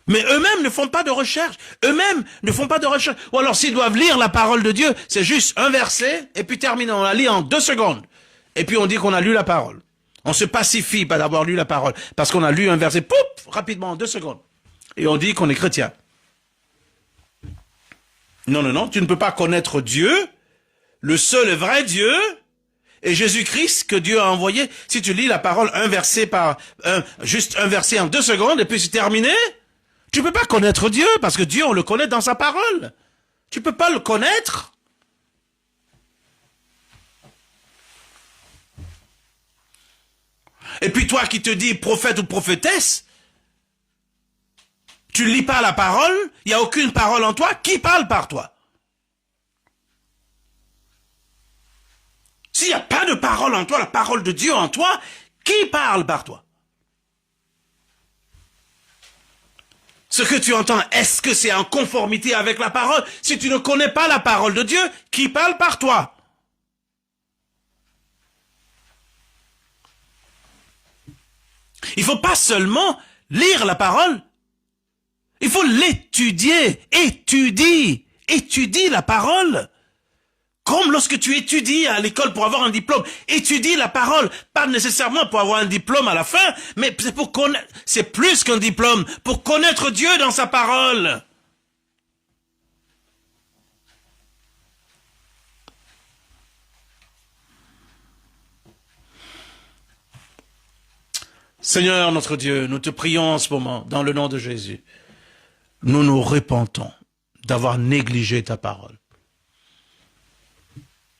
Mais eux-mêmes ne font pas de recherche. Eux-mêmes ne font pas de recherche. Ou alors s'ils doivent lire la parole de Dieu, c'est juste un verset, et puis terminé. On la lit en 2 secondes. Et puis on dit qu'on a lu la parole. On se pacifie pas d'avoir lu la parole. Parce qu'on a lu un verset, pouf, rapidement, en 2 secondes. Et on dit qu'on est chrétien. Non, non, non, tu ne peux pas connaître Dieu, le seul et vrai Dieu, et Jésus-Christ que Dieu a envoyé. Si tu lis la parole juste un verset en 2 secondes, et puis c'est terminé, tu peux pas connaître Dieu, parce que Dieu, on le connaît dans sa parole. Tu peux pas le connaître. Et puis toi qui te dis prophète ou prophétesse, tu lis pas la parole, il n'y a aucune parole en toi, qui parle par toi? S'il n'y a pas de parole en toi, la parole de Dieu en toi, qui parle par toi? Ce que tu entends, est-ce que c'est en conformité avec la parole? Si tu ne connais pas la parole de Dieu, qui parle par toi? Il faut pas seulement lire la parole, il faut l'étudier. Étudie la parole. Comme lorsque tu étudies à l'école pour avoir un diplôme, étudie la parole, pas nécessairement pour avoir un diplôme à la fin, mais c'est pour connaître, c'est plus qu'un diplôme, pour connaître Dieu dans sa parole. Seigneur notre Dieu, nous te prions en ce moment, dans le nom de Jésus. Nous nous repentons d'avoir négligé ta parole.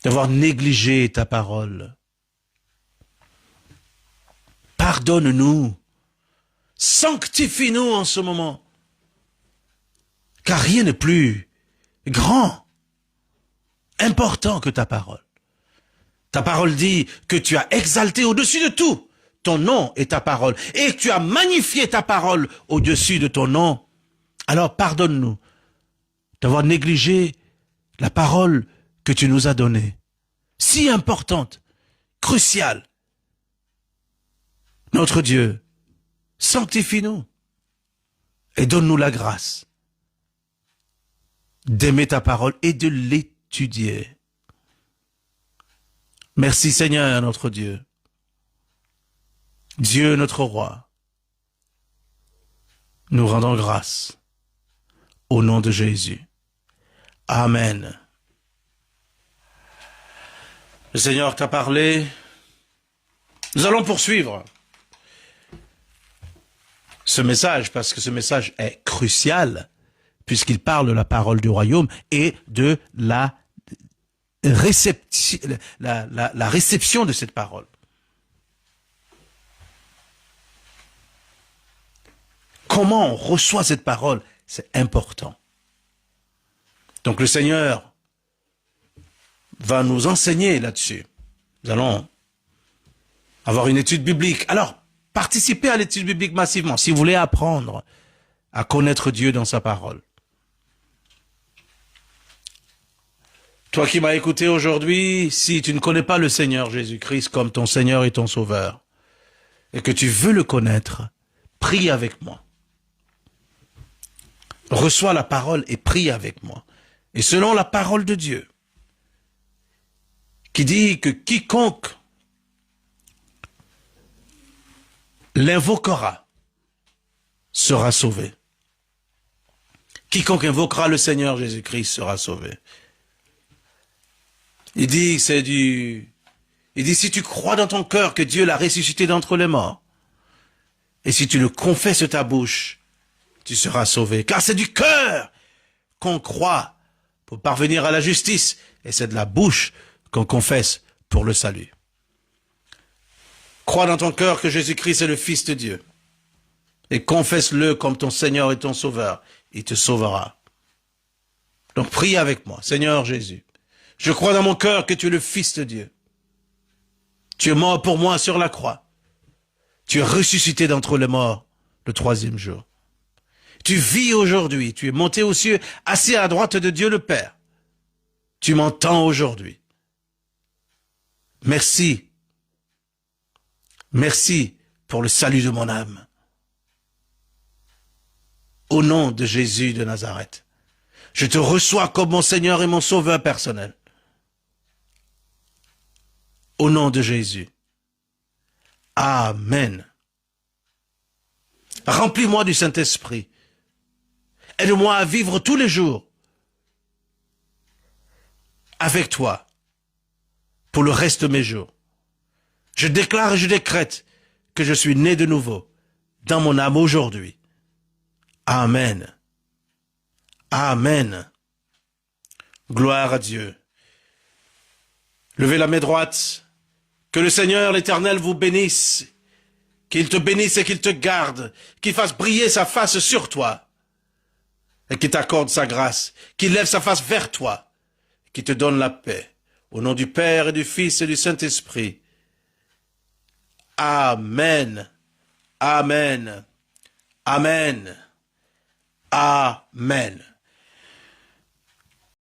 D'avoir négligé ta parole. Pardonne-nous. Sanctifie-nous en ce moment. Car rien n'est plus grand, important que ta parole. Ta parole dit que tu as exalté au-dessus de tout ton nom et ta parole, et que tu as magnifié ta parole au-dessus de ton nom. Alors pardonne-nous d'avoir négligé la parole que tu nous as donnée, si importante, cruciale. Notre Dieu, sanctifie-nous et donne-nous la grâce d'aimer ta parole et de l'étudier. Merci Seigneur notre Dieu. Dieu notre roi, nous rendons grâce au nom de Jésus. Amen. Le Seigneur t'a parlé. Nous allons poursuivre ce message parce que ce message est crucial puisqu'il parle de la parole du royaume et de la réception de cette parole. Comment on reçoit cette parole, c'est important. Donc le Seigneur va nous enseigner là-dessus. Nous allons avoir une étude biblique. Alors, participez à l'étude biblique massivement si vous voulez apprendre à connaître Dieu dans sa parole. Toi qui m'as écouté aujourd'hui, si tu ne connais pas le Seigneur Jésus-Christ comme ton Seigneur et ton Sauveur, et que tu veux le connaître, prie avec moi. Reçois la parole et prie avec moi. Et selon la parole de Dieu, qui dit que quiconque l'invoquera sera sauvé. Quiconque invoquera le Seigneur Jésus-Christ sera sauvé. Il dit, si tu crois dans ton cœur que Dieu l'a ressuscité d'entre les morts, et si tu le confesses de ta bouche, tu seras sauvé. Car c'est du cœur qu'on croit pour parvenir à la justice, et c'est de la bouche qu'on confesse pour le salut. Crois dans ton cœur que Jésus-Christ est le Fils de Dieu. et confesse-le comme ton Seigneur et ton Sauveur, il te sauvera. Donc prie avec moi. Seigneur Jésus, je crois dans mon cœur que tu es le Fils de Dieu. Tu es mort pour moi sur la croix. Tu es ressuscité d'entre les morts le 3e jour. Tu vis aujourd'hui, tu es monté aux cieux, assis à droite de Dieu le Père. Tu m'entends aujourd'hui. Merci. Merci pour le salut de mon âme. Au nom de Jésus de Nazareth, je te reçois comme mon Seigneur et mon Sauveur personnel. Au nom de Jésus. Amen. Remplis-moi du Saint-Esprit. Aide-moi à vivre tous les jours avec toi pour le reste de mes jours. Je déclare et je décrète que je suis né de nouveau dans mon âme aujourd'hui. Amen. Amen. Gloire à Dieu. Levez la main droite. Que le Seigneur l'Éternel vous bénisse. Qu'il te bénisse et qu'il te garde. Qu'il fasse briller sa face sur toi. Et qu'il t'accorde sa grâce. Qu'il lève sa face vers toi. Qu'il te donne la paix. Au nom du Père et du Fils et du Saint-Esprit. Amen. Amen. Amen. Amen.